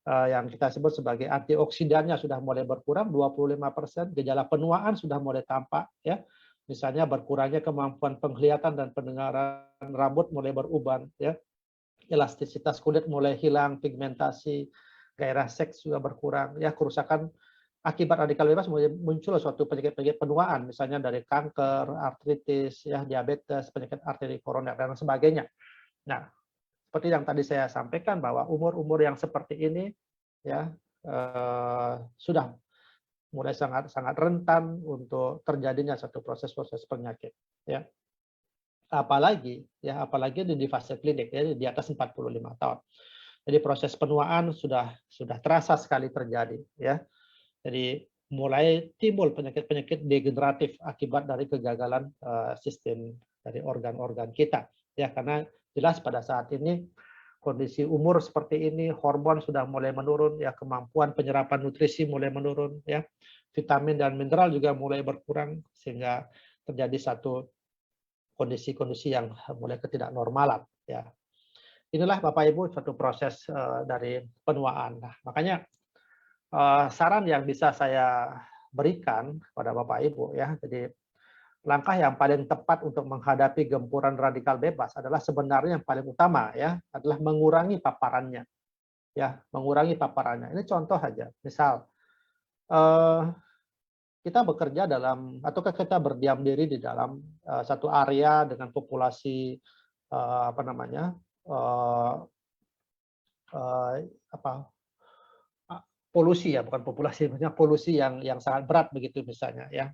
yang kita sebut sebagai antioksidannya sudah mulai berkurang 25%, gejala penuaan sudah mulai tampak ya. Misalnya berkurangnya kemampuan penglihatan dan pendengaran, rambut mulai beruban ya. Elastisitas kulit mulai hilang, pigmentasi, gairah seks juga berkurang ya, kerusakan akibat radikal bebas mulai muncul suatu penyakit-penyakit penuaan, misalnya dari kanker, artritis, ya, diabetes, penyakit arteri koroner dan sebagainya. Nah, seperti yang tadi saya sampaikan bahwa umur-umur yang seperti ini ya sudah mulai sangat rentan untuk terjadinya satu proses-proses penyakit ya. Apalagi di fase klinik ya, di atas 45 tahun. Jadi proses penuaan sudah terasa sekali terjadi ya. Jadi mulai timbul penyakit-penyakit degeneratif akibat dari kegagalan sistem dari organ-organ kita ya, karena jelas pada saat ini kondisi umur seperti ini, hormon sudah mulai menurun ya, kemampuan penyerapan nutrisi mulai menurun ya, vitamin dan mineral juga mulai berkurang, sehingga terjadi satu kondisi-kondisi yang mulai ketidaknormalan ya. Inilah Bapak Ibu suatu proses dari penuaan. Nah, makanya saran yang bisa saya berikan kepada Bapak Ibu ya, jadi langkah yang paling tepat untuk menghadapi gempuran radikal bebas adalah sebenarnya yang paling utama ya, adalah mengurangi paparannya. Ya, mengurangi paparannya. Ini contoh aja. Misal kita bekerja dalam atau kita berdiam diri di dalam satu area dengan populasi polusi ya, bukan populasi, maksudnya polusi yang sangat berat begitu misalnya ya.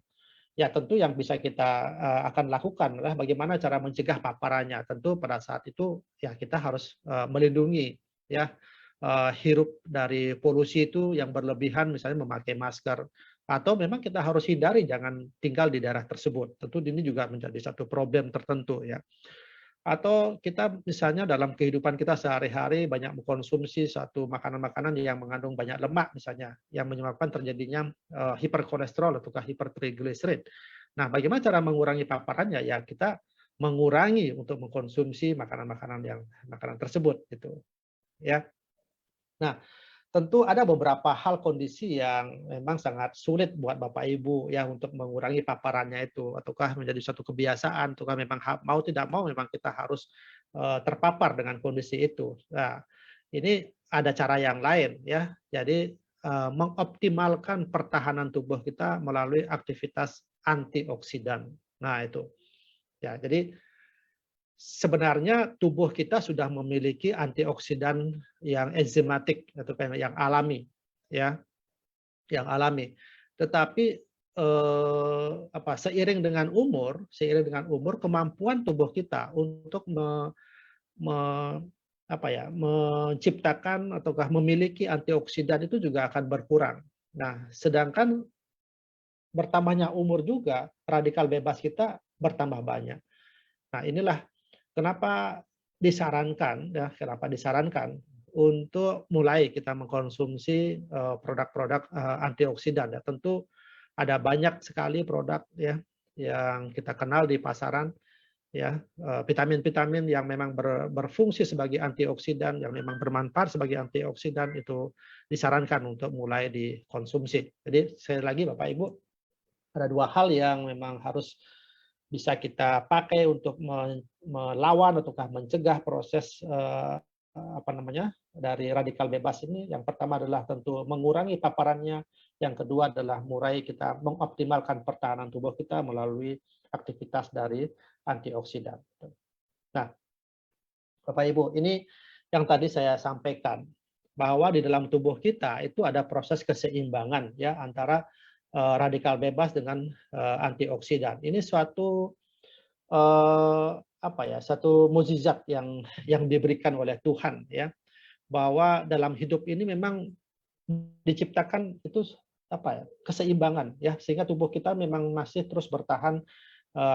Ya tentu yang bisa kita akan lakukan adalah bagaimana cara mencegah paparannya. Tentu pada saat itu ya kita harus melindungi ya, hirup dari polusi itu yang berlebihan, misalnya memakai masker, atau memang kita harus hindari jangan tinggal di daerah tersebut. Tentu ini juga menjadi satu problem tertentu ya. Atau kita misalnya dalam kehidupan kita sehari-hari banyak mengkonsumsi satu makanan-makanan yang mengandung banyak lemak misalnya, yang menyebabkan terjadinya hiperkolesterol atau hipertrigliserid. Nah, bagaimana cara mengurangi paparannya? Ya kita mengurangi untuk mengkonsumsi makanan tersebut gitu. Ya. Nah, tentu ada beberapa hal kondisi yang memang sangat sulit buat Bapak Ibu ya untuk mengurangi paparannya itu, ataukah menjadi suatu kebiasaan, ataukah memang mau tidak mau memang kita harus terpapar dengan kondisi itu. Nah, ini ada cara yang lain ya. Jadi mengoptimalkan pertahanan tubuh kita melalui aktivitas antioksidan. Nah, itu. Ya, jadi sebenarnya tubuh kita sudah memiliki antioksidan yang enzimatik atau yang alami ya, yang alami. Tetapi seiring dengan umur kemampuan tubuh kita untuk menciptakan ataukah memiliki antioksidan itu juga akan berkurang. Nah, sedangkan bertambahnya umur juga radikal bebas kita bertambah banyak. Nah, inilah kenapa disarankan untuk mulai kita mengkonsumsi produk-produk antioksidan ya. Tentu ada banyak sekali produk ya yang kita kenal di pasaran ya, vitamin-vitamin yang memang berfungsi sebagai antioksidan, yang memang bermanfaat sebagai antioksidan, itu disarankan untuk mulai dikonsumsi. Jadi sekali lagi Bapak Ibu, ada dua hal yang memang harus bisa kita pakai untuk melawan ataukah mencegah proses dari radikal bebas ini. Yang pertama adalah tentu mengurangi paparannya, yang kedua adalah mulai kita mengoptimalkan pertahanan tubuh kita melalui aktivitas dari antioksidan. Nah, Bapak Ibu, ini yang tadi saya sampaikan bahwa di dalam tubuh kita itu ada proses keseimbangan ya antara radikal bebas dengan antioksidan. Ini suatu satu mukjizat yang diberikan oleh Tuhan ya, bahwa dalam hidup ini memang diciptakan itu apa ya, keseimbangan ya, sehingga tubuh kita memang masih terus bertahan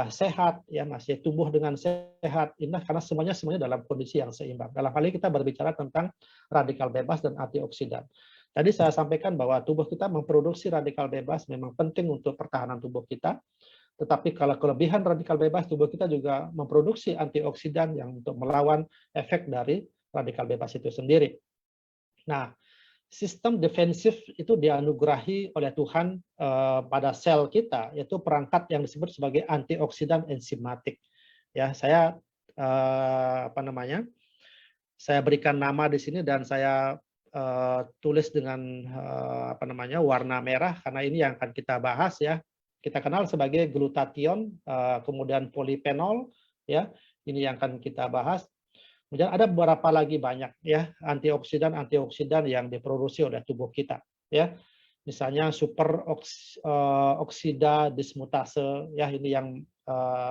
sehat ya, masih tumbuh dengan sehat. Ini karena semuanya dalam kondisi yang seimbang. Dalam hal ini kita berbicara tentang radikal bebas dan antioksidan. Tadi saya sampaikan bahwa tubuh kita memproduksi radikal bebas memang penting untuk pertahanan tubuh kita. Tetapi kalau kelebihan radikal bebas, tubuh kita juga memproduksi antioksidan yang untuk melawan efek dari radikal bebas itu sendiri. Nah, sistem defensif itu dianugerahi oleh Tuhan pada sel kita, yaitu perangkat yang disebut sebagai antioksidan enzimatik. Ya, saya saya berikan nama di sini dan saya tulis dengan warna merah karena ini yang akan kita bahas ya. Kita kenal sebagai glutathione, kemudian polifenol ya. Ini yang akan kita bahas. Kemudian ada beberapa lagi banyak ya antioksidan yang diproduksi oleh tubuh kita ya. Misalnya super oksida dismutase ya, ini yang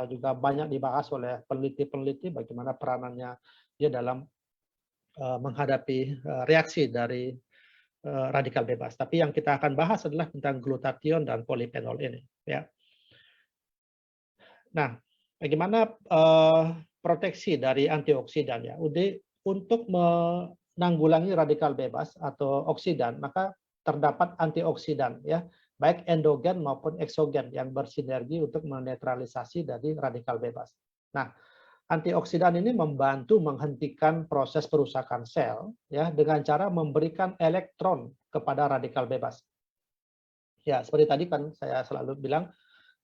juga banyak dibahas oleh peneliti-peneliti bagaimana peranannya dia dalam menghadapi reaksi dari radikal bebas. Tapi yang kita akan bahas adalah tentang glutathione dan polifenol ini ya. Nah, bagaimana proteksi dari antioksidan ya? Untuk menanggulangi radikal bebas atau oksidan, maka terdapat antioksidan ya, baik endogen maupun eksogen yang bersinergi untuk menetralisasi dari radikal bebas. Nah, antioksidan ini membantu menghentikan proses perusakan sel ya dengan cara memberikan elektron kepada radikal bebas. Ya, seperti tadi kan saya selalu bilang,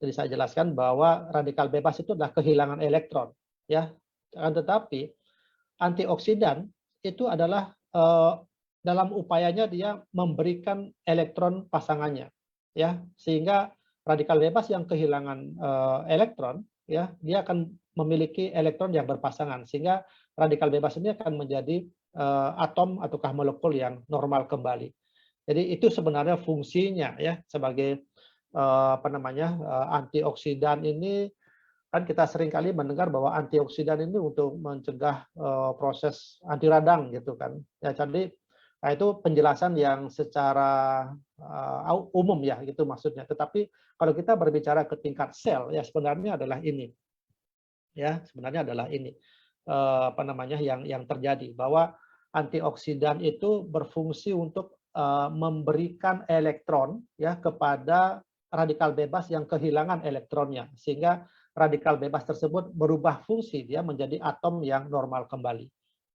jadi saya jelaskan bahwa radikal bebas itu adalah kehilangan elektron ya. Tetapi antioksidan itu adalah dalam upayanya dia memberikan elektron pasangannya ya, sehingga radikal bebas yang kehilangan elektron ya, dia akan memiliki elektron yang berpasangan, sehingga radikal bebas ini akan menjadi atom ataukah molekul yang normal kembali. Jadi itu sebenarnya fungsinya ya, sebagai antioksidan ini. Kan kita seringkali mendengar bahwa antioksidan ini untuk mencegah proses anti radang gitu kan. Ya, jadi itu penjelasan yang secara umum ya, gitu maksudnya. Tetapi kalau kita berbicara ke tingkat sel ya, sebenarnya adalah ini. Ya, sebenarnya adalah ini yang terjadi, bahwa antioksidan itu berfungsi untuk memberikan elektron ya kepada radikal bebas yang kehilangan elektronnya, sehingga radikal bebas tersebut berubah fungsi, dia menjadi atom yang normal kembali.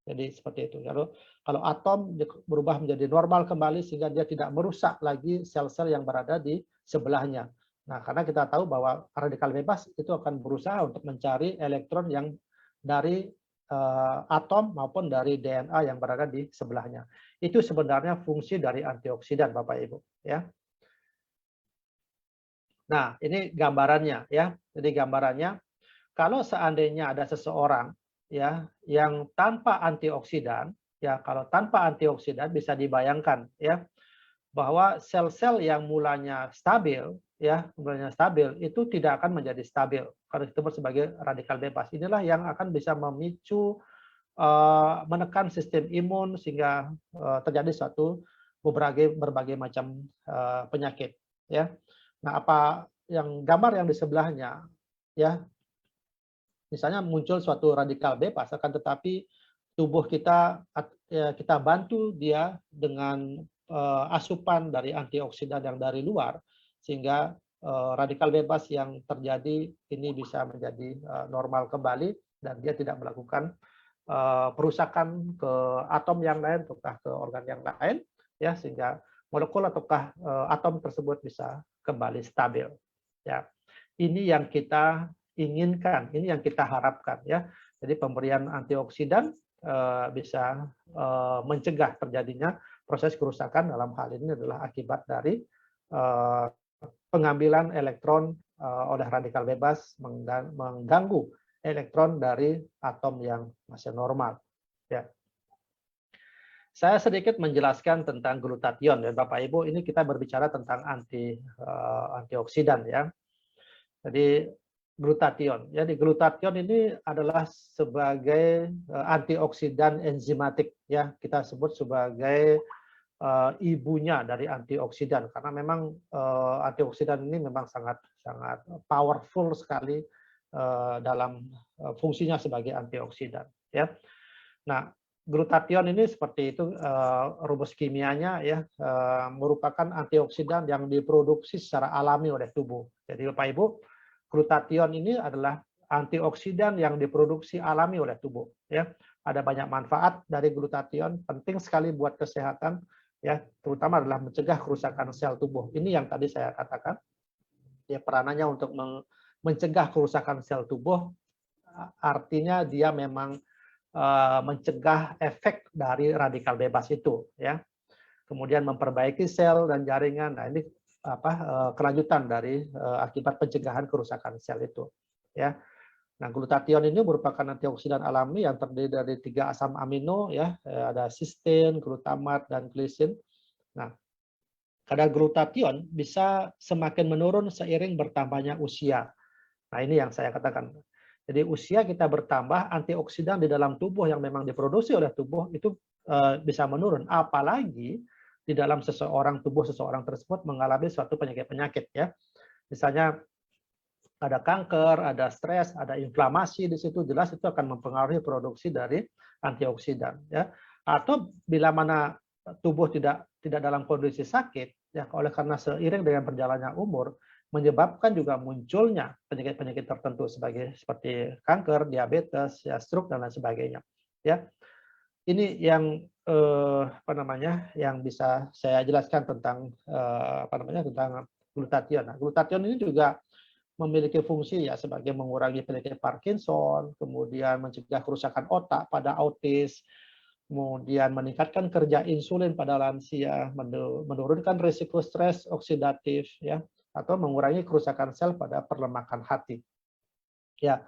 Jadi seperti itu. Kalau atom berubah menjadi normal kembali sehingga dia tidak merusak lagi sel-sel yang berada di sebelahnya. Nah, karena kita tahu bahwa radikal bebas itu akan berusaha untuk mencari elektron yang dari atom maupun dari DNA yang berada di sebelahnya. Itu sebenarnya fungsi dari antioksidan, Bapak Ibu. Ya. Nah, ini gambarannya ya. Jadi gambarannya, kalau seandainya ada seseorang ya yang tanpa antioksidan, ya kalau tanpa antioksidan bisa dibayangkan ya bahwa sel-sel yang mulanya stabil itu tidak akan menjadi stabil karena disebut sebagai radikal bebas. Inilah yang akan bisa memicu menekan sistem imun sehingga terjadi suatu berbagai macam penyakit ya. Nah, apa yang gambar yang di sebelahnya ya, misalnya muncul suatu radikal bebas, akan tetapi tubuh kita bantu dia dengan asupan dari antioksidan yang dari luar, sehingga radikal bebas yang terjadi ini bisa menjadi normal kembali dan dia tidak melakukan perusakan ke atom yang lain ataukah ke organ yang lain ya, sehingga molekul ataukah atom tersebut bisa kembali stabil ya. Ini yang kita inginkan, ini yang kita harapkan ya. Jadi pemberian antioksidan bisa mencegah terjadinya proses kerusakan. Dalam hal ini adalah akibat dari pengambilan elektron oleh radikal bebas, mengganggu elektron dari atom yang masih normal ya. Saya sedikit menjelaskan tentang glutathione ya Bapak Ibu. Ini kita berbicara tentang antioksidan ya. Jadi glutathione. Jadi glutathione ini adalah sebagai antioksidan enzimatik, ya, kita sebut sebagai ibunya dari antioksidan, karena memang antioksidan ini memang sangat sangat powerful sekali dalam fungsinya sebagai antioksidan, ya. Nah, glutathione ini seperti itu rumus kimianya, ya, merupakan antioksidan yang diproduksi secara alami oleh tubuh. Jadi Bapak Ibu, glutathione ini adalah antioksidan yang diproduksi alami oleh tubuh, ya. Ada banyak manfaat dari glutathione, penting sekali buat kesehatan, ya, terutama adalah mencegah kerusakan sel tubuh. Ini yang tadi saya katakan, ya, peranannya untuk mencegah kerusakan sel tubuh, artinya dia memang mencegah efek dari radikal bebas itu, ya. Kemudian memperbaiki sel dan jaringan. Nah, ini kelanjutan dari akibat pencegahan kerusakan sel itu, ya. Nah, glutathione ini merupakan antioksidan alami yang terdiri dari 3 asam amino, ya, ada cysteine, glutamat, dan glisin. Nah, kadar glutathione bisa semakin menurun seiring bertambahnya usia. Nah, ini yang saya katakan. Jadi usia kita bertambah, antioksidan di dalam tubuh yang memang diproduksi oleh tubuh itu bisa menurun. Apalagi di dalam tubuh seseorang tersebut mengalami suatu penyakit-penyakit, ya. Misalnya ada kanker, ada stres, ada inflamasi di situ, jelas itu akan mempengaruhi produksi dari antioksidan, ya. Atau bila mana tubuh tidak dalam kondisi sakit, ya, oleh karena seiring dengan berjalannya umur menyebabkan juga munculnya penyakit-penyakit tertentu seperti kanker, diabetes, ya, stroke, dan lain sebagainya, ya. Ini yang yang bisa saya jelaskan tentang tentang glutathione. Nah, glutathione ini juga memiliki fungsi, ya, sebagai mengurangi penyakit Parkinson, kemudian mencegah kerusakan otak pada autis, kemudian meningkatkan kerja insulin pada lansia, menurunkan risiko stres oksidatif, ya, atau mengurangi kerusakan sel pada perlemakan hati. Ya,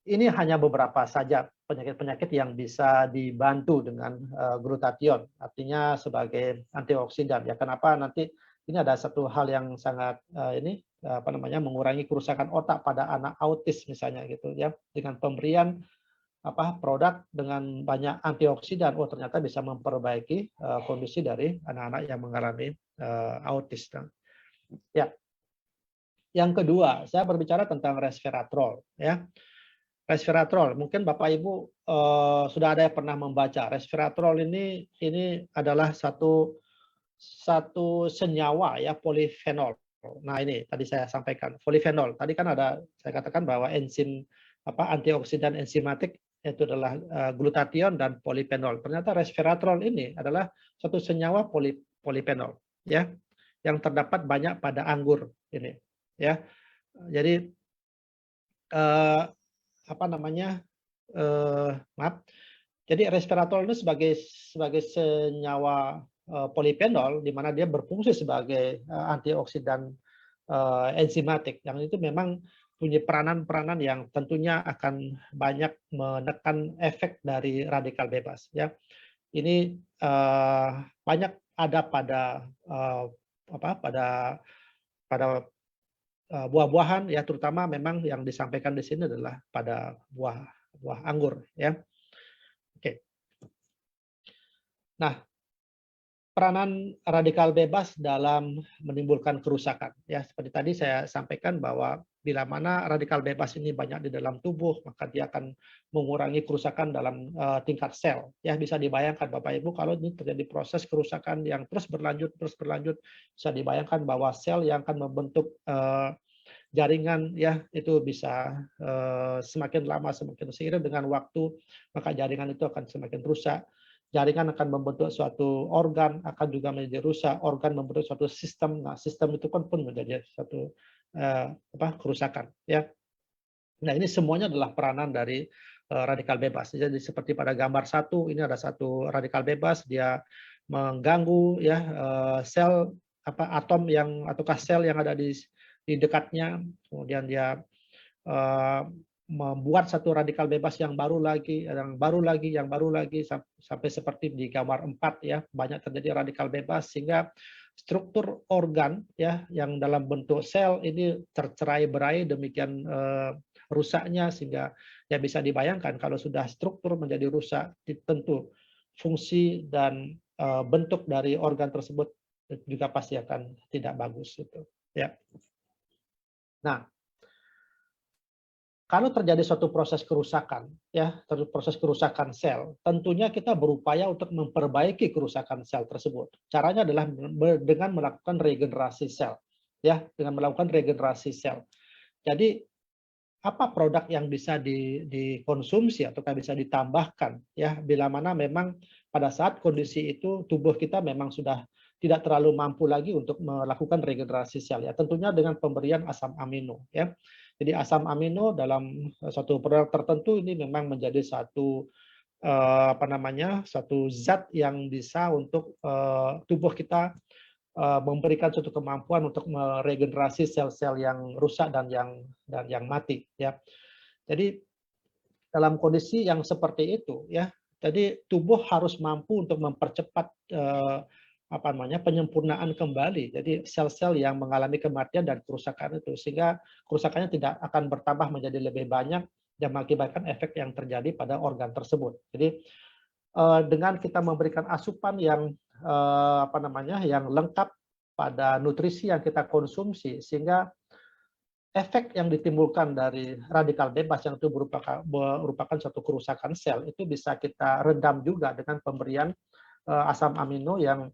ini hanya beberapa saja penyakit-penyakit yang bisa dibantu dengan glutathione, artinya sebagai antioksidan. Ya, kenapa nanti ini ada satu hal yang sangat mengurangi kerusakan otak pada anak autis misalnya gitu, ya, dengan pemberian produk dengan banyak antioksidan, ternyata bisa memperbaiki kondisi dari anak-anak yang mengalami autis. Ya. Yang kedua, saya berbicara tentang resveratrol, ya. Resveratrol, mungkin Bapak Ibu sudah ada yang pernah membaca. Resveratrol ini adalah satu senyawa, ya, polifenol. Nah, ini tadi saya sampaikan, polifenol. Tadi kan saya katakan bahwa enzim antioksidan enzimatik itu adalah glutathione dan polifenol. Ternyata resveratrol ini adalah satu senyawa polifenol, ya, yang terdapat banyak pada anggur ini, ya. Jadi jadi resveratrol ini sebagai senyawa polifenol, di mana dia berfungsi sebagai antioksidan enzimatik, yang itu memang punya peranan-peranan yang tentunya akan banyak menekan efek dari radikal bebas, ya. Ini banyak ada pada buah-buahan, ya, terutama memang yang disampaikan di sini adalah pada buah anggur, ya. Oke. Nah, peranan radikal bebas dalam menimbulkan kerusakan, ya, seperti tadi saya sampaikan bahwa bila mana radikal bebas ini banyak di dalam tubuh, maka dia akan mengurangi kerusakan dalam tingkat sel, ya. Bisa dibayangkan Bapak Ibu kalau ini terjadi proses kerusakan yang terus berlanjut, bisa dibayangkan bahwa sel yang akan membentuk jaringan, ya, itu bisa semakin lama semakin seiring dengan waktu, maka jaringan itu akan semakin rusak. Jaringan akan membentuk suatu organ, akan juga menjadi rusak. Organ membentuk suatu sistem. Nah, sistem itu pun menjadi suatu kerusakan, ya. Nah, ini semuanya adalah peranan dari radikal bebas. Jadi seperti pada gambar 1, ini ada satu radikal bebas, dia mengganggu, ya, sel atom ataukah sel yang ada di dekatnya, kemudian dia membuat satu radikal bebas yang baru lagi, sampai seperti di gambar 4, ya, banyak terjadi radikal bebas sehingga struktur organ ya yang dalam bentuk sel ini tercerai-berai demikian rusaknya, sehingga ya bisa dibayangkan kalau sudah struktur menjadi rusak, tentu fungsi dan bentuk dari organ tersebut juga pasti akan tidak bagus itu ya. Nah, kalau terjadi suatu proses kerusakan, ya, proses kerusakan sel, tentunya kita berupaya untuk memperbaiki kerusakan sel tersebut. Caranya adalah dengan melakukan regenerasi sel, ya, dengan melakukan regenerasi sel. Jadi apa produk yang bisa dikonsumsi atau bisa ditambahkan, ya, bila mana memang pada saat kondisi itu tubuh kita memang sudah tidak terlalu mampu lagi untuk melakukan regenerasi sel, ya, tentunya dengan pemberian asam amino, ya. Jadi asam amino dalam suatu produk tertentu ini memang menjadi satu satu zat yang bisa untuk tubuh kita memberikan suatu kemampuan untuk meregenerasi sel-sel yang rusak dan yang mati ya. Jadi dalam kondisi yang seperti itu ya, jadi tubuh harus mampu untuk mempercepat penyempurnaan kembali. Jadi sel-sel yang mengalami kematian dan kerusakan itu, sehingga kerusakannya tidak akan bertambah menjadi lebih banyak dan mengakibatkan efek yang terjadi pada organ tersebut. Jadi dengan kita memberikan asupan yang yang lengkap pada nutrisi yang kita konsumsi, sehingga efek yang ditimbulkan dari radikal bebas yang itu merupakan suatu kerusakan sel itu bisa kita redam juga dengan pemberian asam amino yang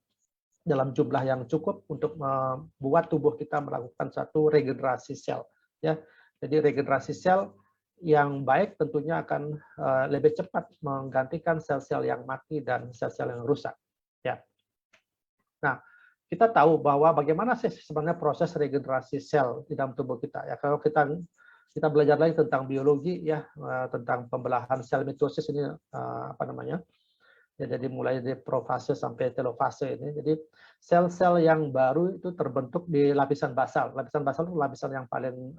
dalam jumlah yang cukup untuk membuat tubuh kita melakukan satu regenerasi sel. Ya, jadi regenerasi sel yang baik tentunya akan lebih cepat menggantikan sel-sel yang mati dan sel-sel yang rusak. Ya. Nah, kita tahu bahwa bagaimana sih sebenarnya proses regenerasi sel di dalam tubuh kita. Ya, kalau kita belajar lagi tentang biologi ya, tentang pembelahan sel mitosis ini ya, jadi mulai dari profase sampai telofase ini. Jadi sel-sel yang baru itu terbentuk di lapisan basal. Lapisan basal itu lapisan yang paling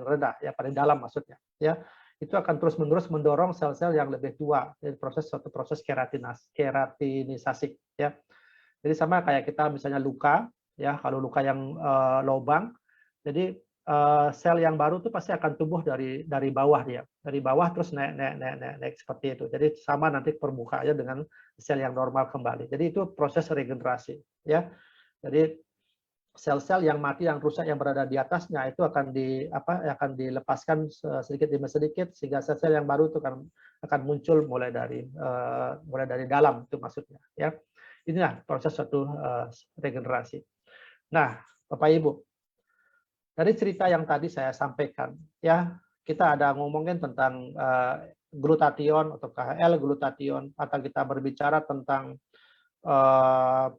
rendah, ya paling dalam maksudnya. Ya, itu akan terus-menerus mendorong sel-sel yang lebih tua. Jadi suatu proses keratinisasi. Ya. Jadi sama kayak kita misalnya luka, ya kalau luka yang lubang, jadi sel yang baru itu pasti akan tumbuh dari bawah dia, dari bawah terus naik seperti itu. Jadi sama nanti permukaannya dengan sel yang normal kembali. Jadi itu proses regenerasi, ya. Jadi sel-sel yang mati, yang rusak, yang berada di atasnya itu akan dilepaskan sedikit demi sedikit, sehingga sel-sel yang baru itu akan muncul mulai dari dalam itu maksudnya, ya. Inilah proses suatu regenerasi. Nah, Bapak Ibu, dari cerita yang tadi saya sampaikan, ya kita ada ngomongin tentang glutathione atau L-glutathione, atau kita berbicara tentang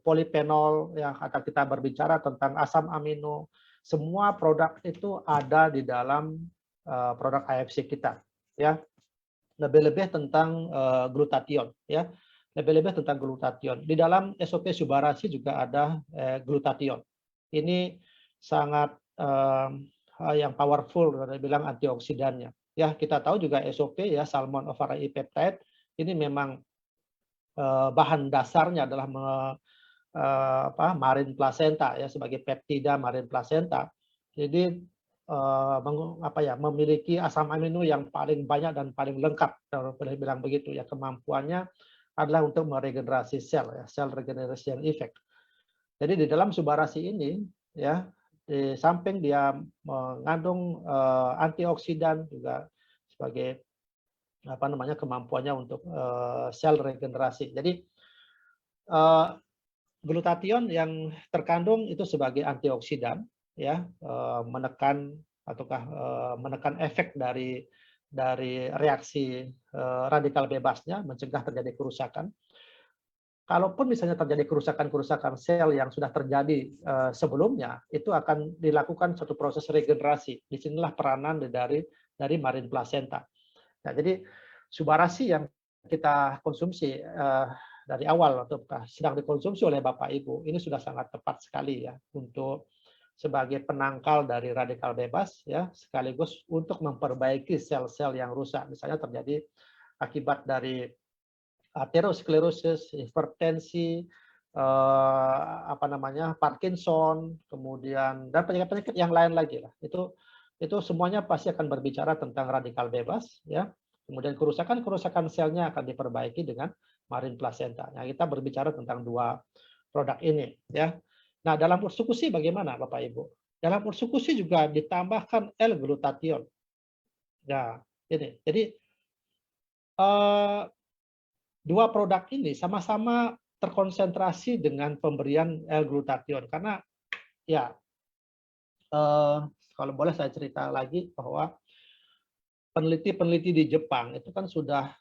polifenol, ya, atau kita berbicara tentang asam amino. Semua produk itu ada di dalam produk AFC kita, ya. Lebih-lebih tentang glutathione, ya. Lebih-lebih tentang glutathione. Di dalam SOP Subarashi juga ada glutathione. Ini sangat yang powerful, kita bilang antioksidannya. Ya, kita tahu juga SOP ya, salmon ovari peptide ini memang bahan dasarnya adalah marin placenta ya, sebagai peptida marin placenta. Jadi memiliki asam amino yang paling banyak dan paling lengkap, kalau boleh bilang begitu ya. Kemampuannya adalah untuk meregenerasi sel, ya, cell regeneration effect. Jadi di dalam Subarashi ini ya, di samping dia mengandung antioksidan juga sebagai kemampuannya untuk sel regenerasi. Jadi glutathione yang terkandung itu sebagai antioksidan ya, menekan efek dari reaksi radikal bebasnya, mencegah terjadi kerusakan. Kalaupun misalnya terjadi kerusakan sel yang sudah terjadi sebelumnya, itu akan dilakukan suatu proses regenerasi. Disinilah peranan dari marin placenta. Nah, jadi Subarashi yang kita konsumsi dari awal atau sedang dikonsumsi oleh Bapak Ibu, ini sudah sangat tepat sekali ya untuk sebagai penangkal dari radikal bebas ya, sekaligus untuk memperbaiki sel-sel yang rusak, misalnya terjadi akibat dari aterosklerosis, hipertensi, apa namanya, Parkinson, kemudian dan penyakit-penyakit yang lain lagi lah. Itu semuanya pasti akan berbicara tentang radikal bebas, ya. Kemudian kerusakan selnya akan diperbaiki dengan marine placenta. Nah, kita berbicara tentang dua produk ini, ya. Nah, dalam ursikusi bagaimana, Bapak Ibu? Dalam ursikusi juga ditambahkan L-glutathione. Nah, ini. Jadi dua produk ini sama-sama terkonsentrasi dengan pemberian L-glutathione karena ya kalau boleh saya cerita lagi bahwa peneliti-peneliti di Jepang itu kan sudah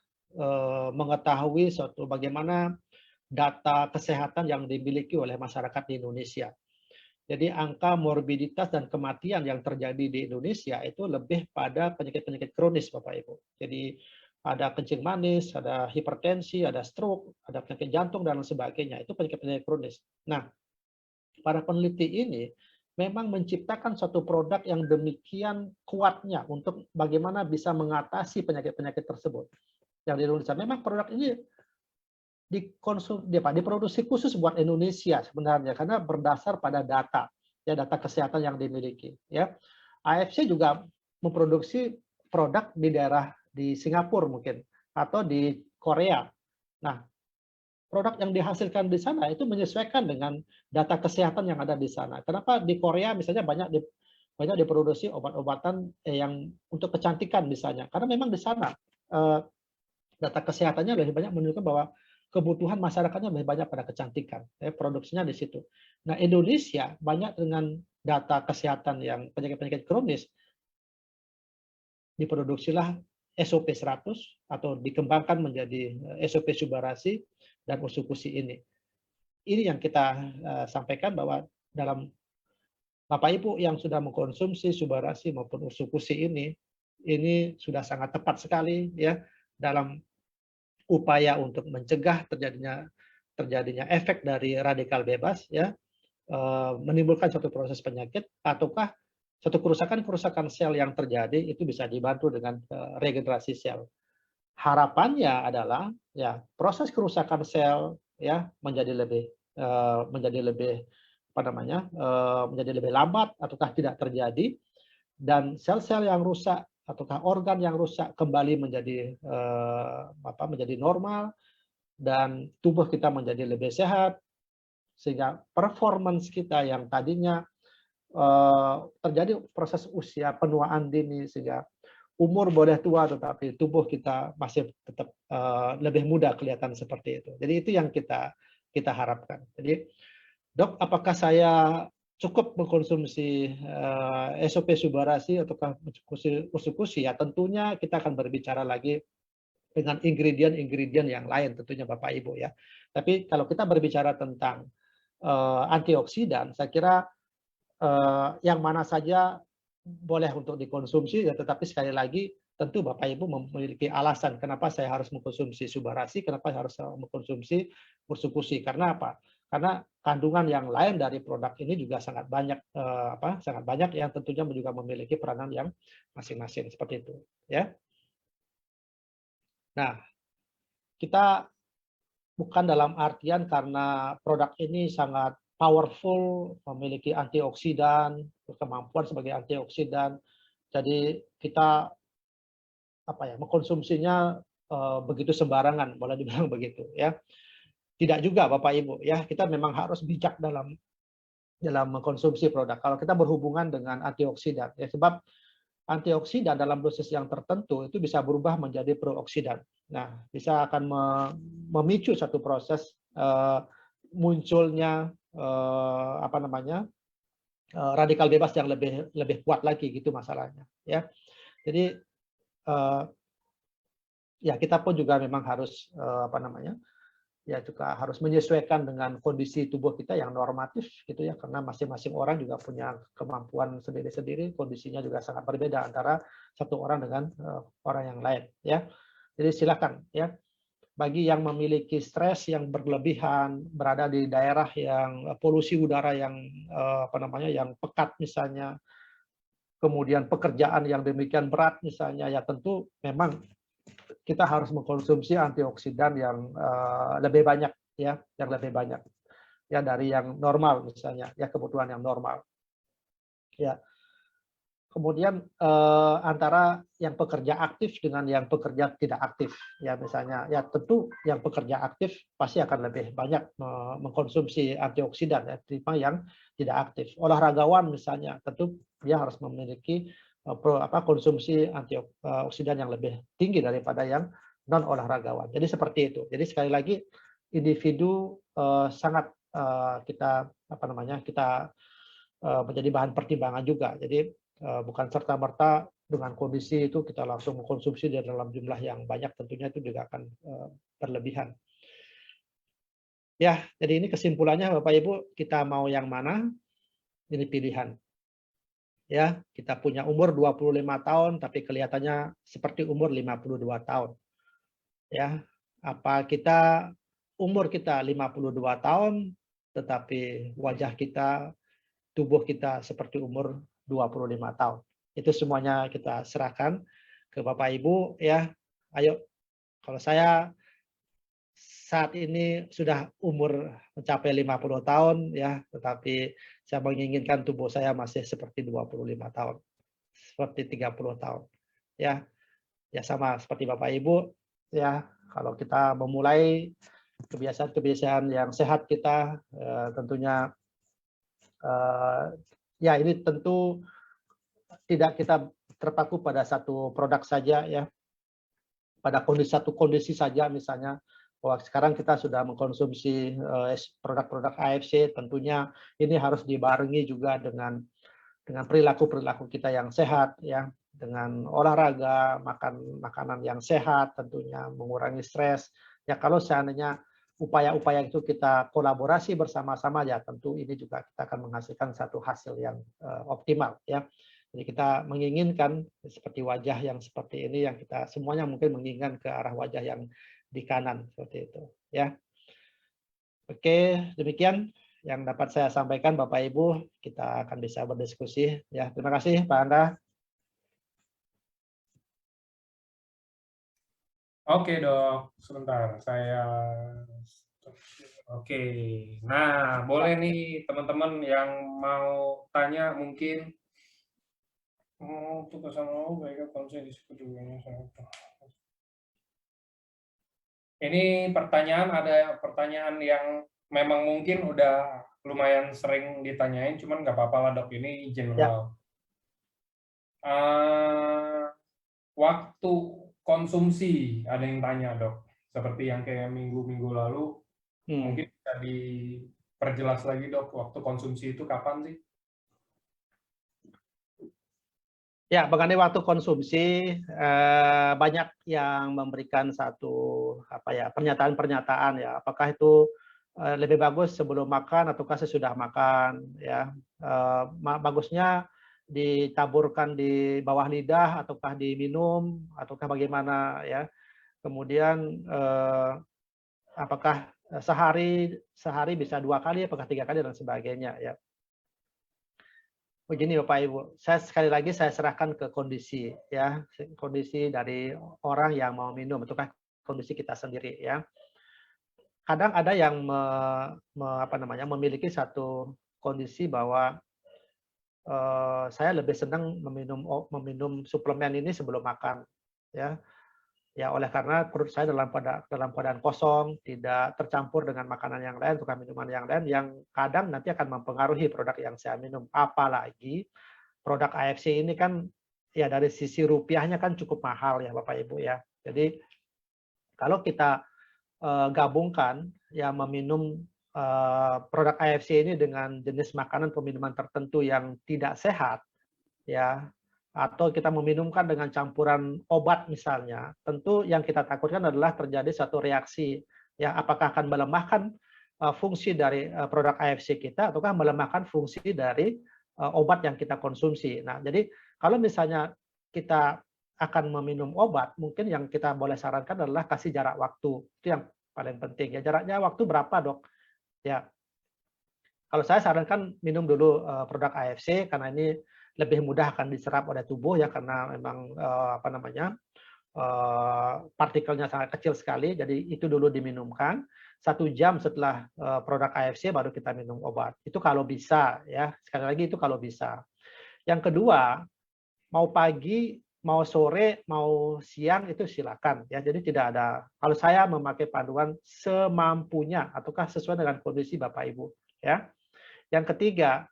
mengetahui suatu bagaimana data kesehatan yang dimiliki oleh masyarakat di Indonesia. Jadi angka morbiditas dan kematian yang terjadi di Indonesia itu lebih pada penyakit-penyakit kronis, Bapak Ibu. Jadi ada kencing manis, ada hipertensi, ada stroke, ada penyakit jantung dan sebagainya. Itu penyakit-penyakit kronis. Nah, para peneliti ini memang menciptakan suatu produk yang demikian kuatnya untuk bagaimana bisa mengatasi penyakit-penyakit tersebut. Yang di Indonesia memang produk ini diproduksi khusus buat Indonesia sebenarnya karena berdasar pada data kesehatan yang dimiliki, ya. AFC juga memproduksi produk di daerah di Singapura mungkin atau di Korea. Nah, produk yang dihasilkan di sana itu menyesuaikan dengan data kesehatan yang ada di sana. Kenapa di Korea misalnya banyak diproduksi obat-obatan yang untuk kecantikan misalnya, karena memang di sana data kesehatannya lebih banyak menunjukkan bahwa kebutuhan masyarakatnya lebih banyak pada kecantikan, produksinya di situ. Nah, Indonesia banyak dengan data kesehatan yang penyakit-penyakit kronis, diproduksilah SOP 100 atau dikembangkan menjadi SOP Subarasi dan Usukusi ini. Ini yang kita sampaikan bahwa dalam Bapak Ibu yang sudah mengkonsumsi Subarasi maupun Usukusi ini sudah sangat tepat sekali ya dalam upaya untuk mencegah terjadinya efek dari radikal bebas ya, menimbulkan suatu proses penyakit ataukah suatu kerusakan sel yang terjadi itu bisa dibantu dengan regenerasi sel. Harapannya adalah ya proses kerusakan sel ya menjadi lebih menjadi lebih lambat ataukah tidak terjadi dan sel-sel yang rusak ataukah organ yang rusak kembali menjadi normal dan tubuh kita menjadi lebih sehat sehingga performance kita yang tadinya terjadi proses usia penuaan dini sehingga umur boleh tua tetapi tubuh kita masih tetap lebih muda kelihatan seperti itu. Jadi itu yang kita harapkan. Jadi, Dok, apakah saya cukup mengkonsumsi SOP Subarasi ataukah Usukusi? Ya tentunya kita akan berbicara lagi dengan ingredient yang lain tentunya Bapak Ibu ya. Tapi kalau kita berbicara tentang antioksidan, saya kira yang mana saja boleh untuk dikonsumsi ya, tetapi sekali lagi tentu Bapak Ibu memiliki alasan kenapa saya harus mengkonsumsi Subarasi, kenapa saya harus mengkonsumsi Usukusi. Karena apa? Karena kandungan yang lain dari produk ini juga sangat banyak yang tentunya juga memiliki peranan yang masing-masing seperti itu ya. Nah, kita bukan dalam artian karena produk ini sangat powerful, memiliki antioksidan, kemampuan sebagai antioksidan. Jadi kita mengkonsumsinya begitu sembarangan, boleh dibilang begitu ya. Tidak juga Bapak Ibu ya, kita memang harus bijak dalam mengkonsumsi produk. Kalau kita berhubungan dengan antioksidan ya, sebab antioksidan dalam dosis yang tertentu itu bisa berubah menjadi prooksidan. Nah, bisa akan memicu satu proses munculnya radikal bebas yang lebih kuat lagi gitu masalahnya ya. Jadi ya kita pun juga memang harus juga harus menyesuaikan dengan kondisi tubuh kita yang normatif gitu ya, karena masing-masing orang juga punya kemampuan sendiri-sendiri, kondisinya juga sangat berbeda antara satu orang dengan orang yang lain ya. Jadi silakan ya, bagi yang memiliki stres yang berlebihan, berada di daerah yang polusi udara yang yang pekat misalnya, kemudian pekerjaan yang demikian berat misalnya, ya tentu memang kita harus mengkonsumsi antioksidan yang lebih banyak ya, yang lebih banyak. ya dari yang normal misalnya, ya kebutuhan yang normal. Ya. Kemudian antara yang pekerja aktif dengan yang pekerja tidak aktif, ya misalnya, ya tentu yang pekerja aktif pasti akan lebih banyak mengkonsumsi antioksidan ya, dibanding yang tidak aktif. Olahragawan misalnya, tentu dia harus memiliki konsumsi antioksidan yang lebih tinggi daripada yang non olahragawan. Jadi seperti itu. Jadi sekali lagi individu sangat kita kita menjadi bahan pertimbangan juga. Jadi bukan serta-merta dengan kondisi itu kita langsung mengkonsumsi di dalam jumlah yang banyak, tentunya itu juga akan berlebihan. Ya, jadi ini kesimpulannya Bapak Ibu, kita mau yang mana? Ini pilihan. Ya, kita punya umur 25 tahun tapi kelihatannya seperti umur 52 tahun. Ya, apa umur kita 52 tahun tetapi wajah kita, tubuh kita seperti umur 25 tahun. Itu semuanya kita serahkan ke Bapak Ibu ya. Ayo, kalau saya saat ini sudah umur mencapai 50 tahun ya, tetapi saya menginginkan tubuh saya masih seperti 25 tahun. Seperti 30 tahun. Ya. Ya sama seperti Bapak Ibu ya, kalau kita memulai kebiasaan-kebiasaan yang sehat kita tentunya ya ini tentu tidak kita terpaku pada satu produk saja ya, pada satu kondisi saja misalnya, bahwa sekarang kita sudah mengkonsumsi produk-produk AFC, tentunya ini harus dibarengi juga dengan perilaku-perilaku kita yang sehat ya, dengan olahraga, makan makanan yang sehat, tentunya mengurangi stres. Ya kalau seandainya upaya-upaya itu kita kolaborasi bersama-sama ya tentu ini juga kita akan menghasilkan satu hasil yang optimal ya. Jadi kita menginginkan seperti wajah yang seperti ini, yang kita semuanya mungkin menginginkan ke arah wajah yang di kanan seperti itu ya. Oke, demikian yang dapat saya sampaikan Bapak Ibu, kita akan bisa berdiskusi ya. Terima kasih Pak Angga. Oke dok, sebentar saya. Oke, nah boleh nih teman-teman yang mau tanya mungkin. Untuk kesana baik konsep disebut juga. Ini ada pertanyaan yang memang mungkin udah lumayan sering ditanyain, cuman nggak apa-apa lah dok, ini general. Waktu konsumsi ada yang tanya dok, seperti yang kayak minggu-minggu lalu, mungkin bisa diperjelas lagi dok, waktu konsumsi itu kapan sih? Ya, mengenai waktu konsumsi, banyak yang memberikan satu pernyataan-pernyataan ya, apakah itu lebih bagus sebelum makan ataukah sesudah makan ya. Bagusnya ditaburkan di bawah lidah ataukah diminum ataukah bagaimana ya. Kemudian apakah sehari bisa 2 kali, apakah 3 kali dan sebagainya ya. Begini Bapak Ibu, sekali lagi saya serahkan ke kondisi ya, kondisi dari orang yang mau minum, ataukah kondisi kita sendiri ya. Kadang ada yang memiliki satu kondisi bahwa saya lebih senang meminum suplemen ini sebelum makan ya. Ya oleh karena perut saya dalam keadaan kosong, tidak tercampur dengan makanan yang lain, atau minuman yang lain yang kadang nanti akan mempengaruhi produk yang saya minum. Apalagi produk AFC ini kan ya dari sisi rupiahnya kan cukup mahal ya Bapak Ibu ya. Jadi kalau kita gabungkan ya meminum produk AFC ini dengan jenis makanan peminuman tertentu yang tidak sehat ya, atau kita meminumkan dengan campuran obat misalnya, tentu yang kita takutkan adalah terjadi satu reaksi ya, apakah akan melemahkan fungsi dari produk AFC kita ataukah melemahkan fungsi dari obat yang kita konsumsi. Nah, jadi kalau misalnya kita akan meminum obat, mungkin yang kita boleh sarankan adalah kasih jarak waktu. Itu yang paling penting ya. Jaraknya waktu berapa, Dok? Ya. Kalau saya sarankan minum dulu produk AFC karena ini lebih mudah akan diserap oleh tubuh ya, karena memang partikelnya sangat kecil sekali, jadi itu dulu diminumkan. 1 jam setelah produk AFC baru kita minum obat. Itu kalau bisa, ya. Sekali lagi itu kalau bisa. Yang kedua, mau pagi, mau sore, mau siang itu silakan, ya. Jadi tidak ada. Kalau saya memakai panduan semampunya ataukah sesuai dengan kondisi Bapak Ibu, ya. Yang ketiga,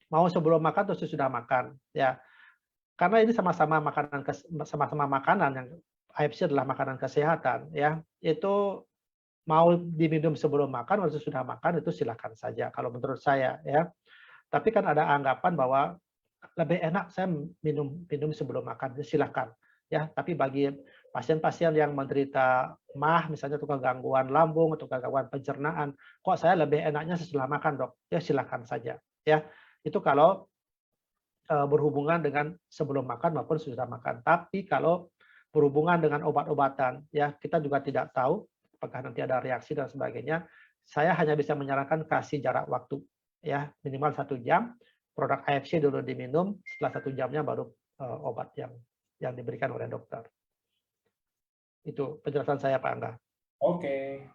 mau sebelum makan atau sesudah makan, ya. Karena ini sama-sama makanan yang AFC adalah makanan kesehatan, ya. Itu mau diminum sebelum makan atau sesudah makan itu silakan saja kalau menurut saya, ya. Tapi kan ada anggapan bahwa lebih enak saya minum sebelum makan, silakan, ya. Tapi bagi pasien-pasien yang menderita MAH misalnya atau gangguan lambung atau gangguan pencernaan, kok saya lebih enaknya setelah makan, Dok? Ya silakan saja, ya. Itu kalau berhubungan dengan sebelum makan maupun sesudah makan. Tapi kalau berhubungan dengan obat-obatan, ya kita juga tidak tahu apakah nanti ada reaksi dan sebagainya. Saya hanya bisa menyarankan kasih jarak waktu, ya minimal 1 jam. Produk AFC dulu diminum, setelah 1 jamnya baru obat yang diberikan oleh dokter. Itu penjelasan saya, Pak Angga. Oke.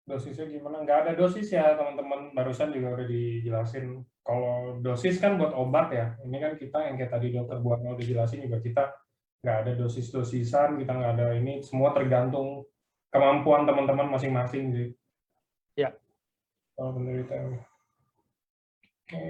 Dosisnya gimana? Nggak ada dosis ya teman-teman. Barusan juga udah dijelasin. Kalau dosis kan buat obat ya. Ini kan kita yang kayak tadi dokter Buatno udah jelasin juga kita nggak ada dosis-dosisan, kita nggak ada ini. Semua tergantung kemampuan teman-teman masing-masing sih. Ya. Kalau penderita. Oke.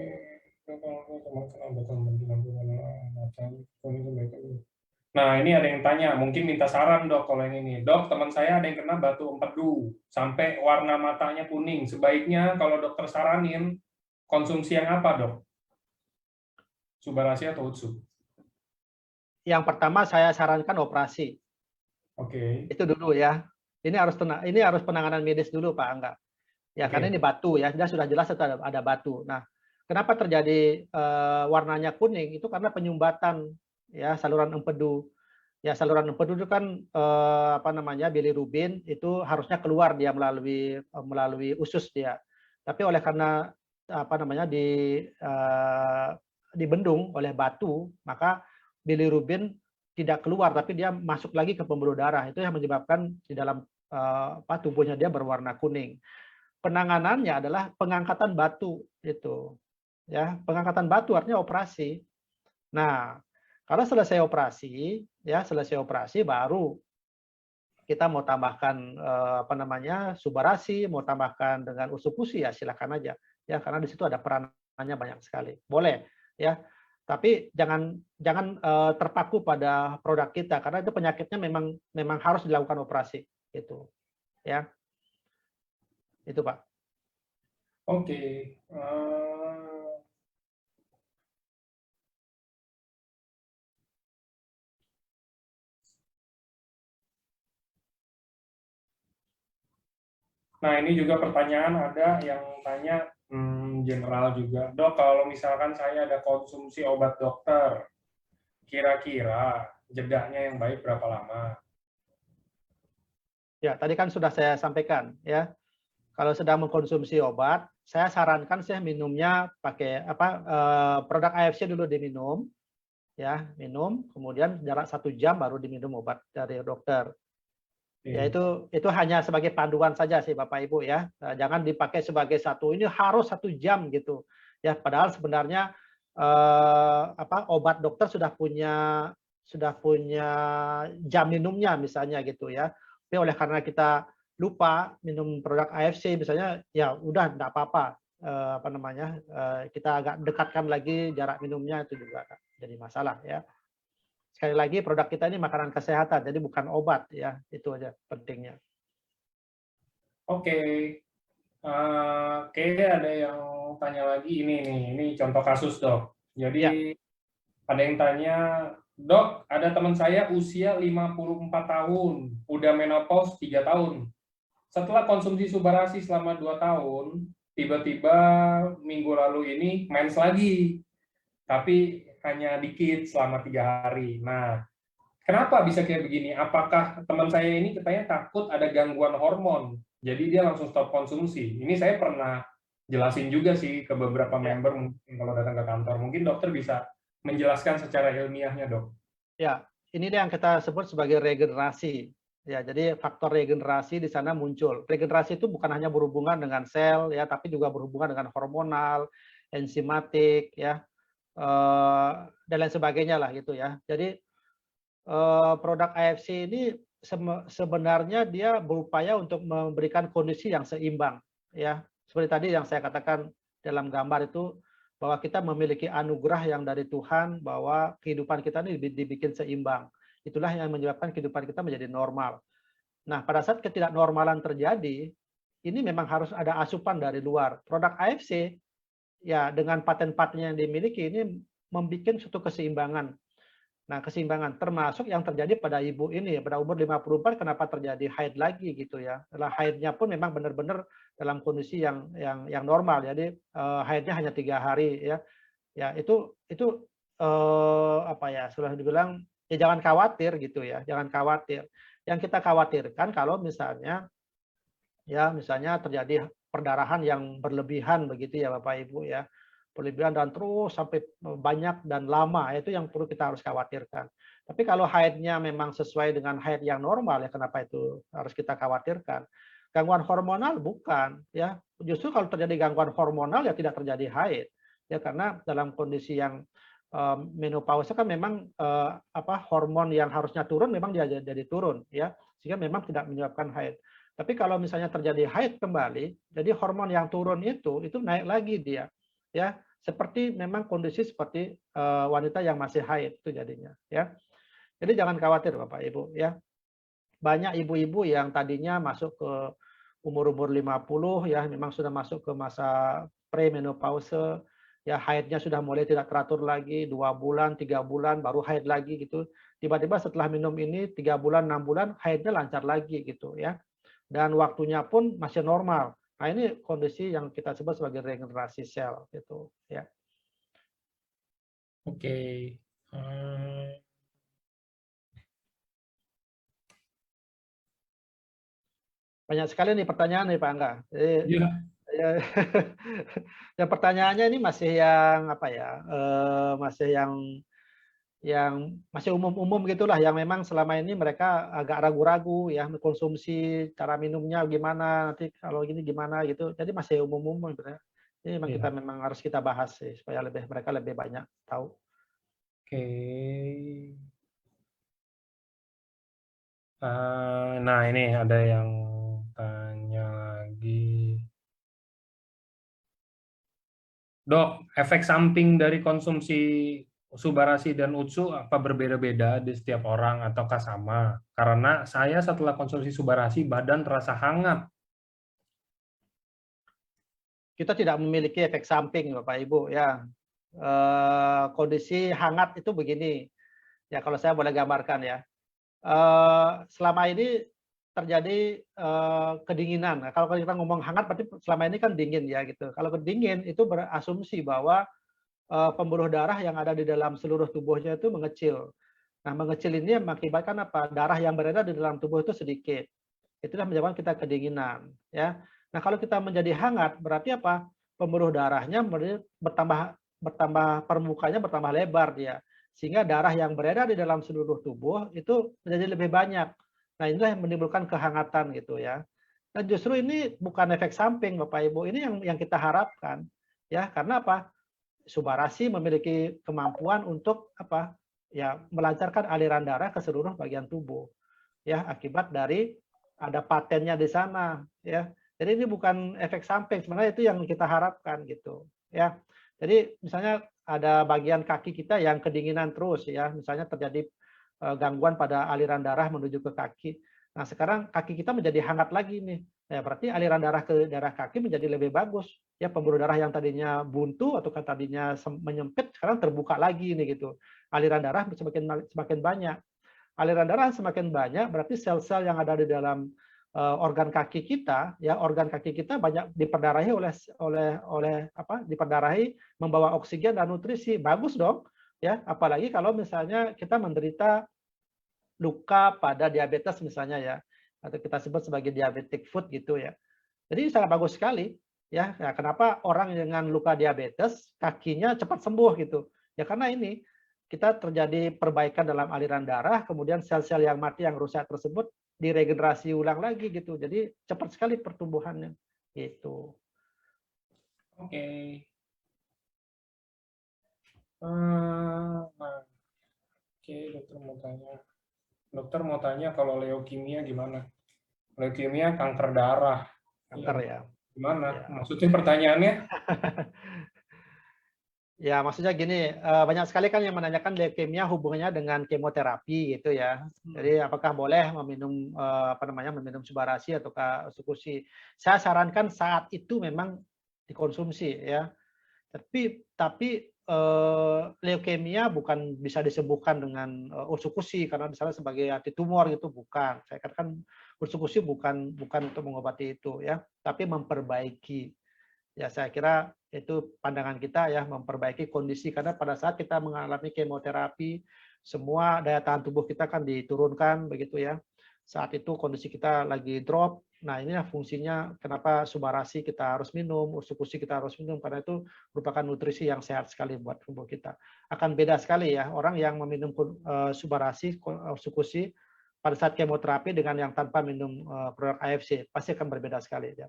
Nah, ini ada yang tanya, mungkin minta saran dok kalau yang ini. Dok, teman saya ada yang kena batu empedu, sampai warna matanya kuning. Sebaiknya kalau dokter saranin, konsumsi yang apa dok? Subarasi atau Utsu? Yang pertama saya sarankan operasi. Oke. Itu dulu ya. Ini harus penanganan medis dulu Pak Angga. Ya, karena ini batu ya, sudah jelas ada batu. Nah, kenapa terjadi warnanya kuning? Itu karena penyumbatan ya saluran empedu. Ya saluran empedu itu kan bilirubin itu harusnya keluar dia melalui usus dia. Tapi oleh karena dibendung oleh batu, maka bilirubin tidak keluar tapi dia masuk lagi ke pembuluh darah. Itu yang menyebabkan di dalam tubuhnya dia berwarna kuning. Penanganannya adalah pengangkatan batu itu. Ya, pengangkatan batu artinya operasi. Nah, kalau selesai operasi baru kita mau tambahkan subarasi, mau tambahkan dengan usupusi ya silakan aja. Ya, karena di situ ada peranannya banyak sekali. Boleh ya. Tapi jangan terpaku pada produk kita karena itu penyakitnya memang harus dilakukan operasi gitu. Ya. Itu Pak. Oke. Nah ini juga pertanyaan ada yang tanya general juga. Dok, kalau misalkan saya ada konsumsi obat dokter, kira-kira jedanya yang baik berapa lama? Ya, tadi kan sudah saya sampaikan ya. Kalau sedang mengkonsumsi obat, saya sarankan saya minumnya pakai produk AFC dulu diminum, ya minum, kemudian jarak 1 jam baru diminum obat dari dokter. Ya itu hanya sebagai panduan saja sih Bapak Ibu ya, jangan dipakai sebagai ini harus 1 jam gitu. Ya padahal sebenarnya obat dokter sudah punya jam minumnya misalnya gitu ya. Tapi oleh karena kita lupa minum produk AFC misalnya ya udah enggak apa-apa kita agak dekatkan lagi jarak minumnya itu juga jadi masalah ya. Sekali lagi produk kita ini makanan kesehatan jadi bukan obat ya, itu aja pentingnya. Oke. Kayaknya ada yang tanya lagi ini contoh kasus dok. Jadi ya. Ada yang tanya, dok, ada teman saya usia 54 tahun, udah menopause 3 tahun. Setelah konsumsi subarasi selama 2 tahun, tiba-tiba minggu lalu ini mens lagi. Tapi hanya dikit selama 3 hari. Nah, kenapa bisa kayak begini? Apakah teman saya ini katanya takut ada gangguan hormon, jadi dia langsung stop konsumsi. Ini saya pernah jelasin juga sih ke beberapa member mungkin kalau datang ke kantor. Mungkin dokter bisa menjelaskan secara ilmiahnya, Dok. Ya, ini yang kita sebut sebagai regenerasi. Ya, jadi faktor regenerasi di sana muncul. Regenerasi itu bukan hanya berhubungan dengan sel, ya, tapi juga berhubungan dengan hormonal, enzimatik, ya, dan lain sebagainya lah gitu ya. Jadi produk AFC ini sebenarnya dia berupaya untuk memberikan kondisi yang seimbang, ya. Seperti tadi yang saya katakan dalam gambar itu, bahwa kita memiliki anugerah yang dari Tuhan, bahwa kehidupan kita ini dibikin seimbang. Itulah yang menyebabkan kehidupan kita menjadi normal. Nah, pada saat ketidaknormalan terjadi, ini memang harus ada asupan dari luar. Produk AFC, ya dengan paten-paten yang dimiliki ini membuat suatu keseimbangan. Nah, keseimbangan termasuk yang terjadi pada ibu ini, pada umur 54, kenapa terjadi haid lagi gitu ya. Setelah haidnya pun memang benar-benar dalam kondisi yang normal. Jadi haidnya hanya 3 hari ya. Ya, itu apa ya, sudah dibilang ya jangan khawatir gitu ya, jangan khawatir. Yang kita khawatirkan kalau misalnya terjadi perdarahan yang berlebihan begitu ya Bapak Ibu ya. Berlebihan dan terus sampai banyak dan lama, itu yang perlu kita harus khawatirkan. Tapi kalau haidnya memang sesuai dengan haid yang normal, ya kenapa itu harus kita khawatirkan? Gangguan hormonal bukan, ya. Justru kalau terjadi gangguan hormonal ya tidak terjadi haid, ya karena dalam kondisi yang menopause kan memang hormon yang harusnya turun memang dia jadi turun, ya, sehingga memang tidak menyebabkan haid. Tapi kalau misalnya terjadi haid kembali, jadi hormon yang turun itu naik lagi dia, ya, seperti memang kondisi seperti wanita yang masih haid itu jadinya, ya. Jadi jangan khawatir Bapak Ibu, ya. Banyak ibu-ibu yang tadinya masuk ke umur-umur 50 ya, memang sudah masuk ke masa premenopause, ya haidnya sudah mulai tidak teratur lagi, 2 bulan, 3 bulan baru haid lagi gitu. Tiba-tiba setelah minum ini 3 bulan, 6 bulan haidnya lancar lagi gitu ya. Dan waktunya pun masih normal. Nah, ini kondisi yang kita sebut sebagai regenerasi sel gitu ya. Oke. Banyak sekali nih pertanyaan nih Pak Angga. Jadi, Iya. yang pertanyaannya ini masih yang apa ya? Masih yang masih umum-umum gitulah, yang memang selama ini mereka agak ragu-ragu ya mengkonsumsi, cara minumnya gimana, nanti kalau gini gimana gitu. Jadi masih umum-umum sebenarnya. Ini memang kita Iya. memang harus kita bahas sih supaya mereka lebih banyak tahu. Oke. Nah, ini ada yang tanya lagi. Dok, efek samping dari konsumsi Subarashi dan Utsu apa berbeda-beda di setiap orang ataukah sama? Karena saya setelah konsumsi Subarashi badan terasa hangat. Kita tidak memiliki efek samping Bapak Ibu ya. Kondisi hangat itu begini. Ya kalau saya boleh gambarkan ya. Selama ini terjadi kedinginan. Nah, kalau kita ngomong hangat berarti selama ini kan dingin ya gitu. Kalau kedingin itu berasumsi bahwa pembuluh darah yang ada di dalam seluruh tubuhnya itu mengecil. Nah, mengecil ini mengakibatkan apa? Darah yang beredar di dalam tubuh itu sedikit. Itulah menyebabkan kita kedinginan, ya. Nah, kalau kita menjadi hangat berarti apa? Pembuluh darahnya bertambah permukaannya bertambah lebar dia. Sehingga darah yang beredar di dalam seluruh tubuh itu menjadi lebih banyak. Nah, inilah yang menimbulkan kehangatan gitu ya. Dan justru ini bukan efek samping Bapak Ibu, ini yang kita harapkan. Ya, karena apa? Subarashi memiliki kemampuan untuk apa? Ya, melancarkan aliran darah ke seluruh bagian tubuh. Ya, akibat dari ada patennya di sana, ya. Jadi ini bukan efek samping, sebenarnya itu yang kita harapkan gitu, ya. Jadi misalnya ada bagian kaki kita yang kedinginan terus ya, misalnya terjadi gangguan pada aliran darah menuju ke kaki. Nah, sekarang kaki kita menjadi hangat lagi nih. Ya, berarti aliran darah ke darah kaki menjadi lebih bagus. Ya, pembuluh darah yang tadinya buntu atau kan tadinya menyempit sekarang terbuka lagi nih gitu. Aliran darah semakin banyak. Aliran darah semakin banyak berarti sel-sel yang ada di dalam organ kaki kita, ya organ kaki kita banyak diperdarahi diperdarahi membawa oksigen dan nutrisi. Bagus dong, ya. Apalagi kalau misalnya kita menderita luka pada diabetes misalnya ya, atau kita sebut sebagai diabetic foot gitu ya. Jadi sangat bagus sekali ya. Nah, kenapa orang dengan luka diabetes kakinya cepat sembuh gitu? Ya karena ini kita terjadi perbaikan dalam aliran darah, kemudian sel-sel yang mati yang rusak tersebut diregenerasi ulang lagi gitu. Jadi cepat sekali pertumbuhannya gitu. Oke. Nah, oke, dokter mau tanya kalau leukemia gimana? Leukemia kanker darah. Kanker ya. Gimana? Ya. Maksudnya pertanyaannya? Ya, maksudnya gini, banyak sekali kan yang menanyakan leukemia hubungannya dengan kemoterapi gitu ya. Jadi apakah boleh meminum meminum Subarasi ataukah Sukusi? Saya sarankan saat itu memang dikonsumsi ya. Tapi leukemia bukan bisa disembuhkan dengan Ursukusi karena misalnya sebagai anti tumor gitu bukan. Saya katakan Ursukusi bukan untuk mengobati itu ya, tapi memperbaiki. Ya, saya kira itu pandangan kita ya, memperbaiki kondisi karena pada saat kita mengalami kemoterapi semua daya tahan tubuh kita kan diturunkan begitu ya. Saat itu kondisi kita lagi drop. Nah, inilah fungsinya kenapa Subarasi kita harus minum, Ursukusi kita harus minum karena itu merupakan nutrisi yang sehat sekali buat tubuh kita. Akan beda sekali ya orang yang meminum Subarasi, Ursukusi pada saat kemoterapi dengan yang tanpa minum produk AFC pasti akan berbeda sekali ya.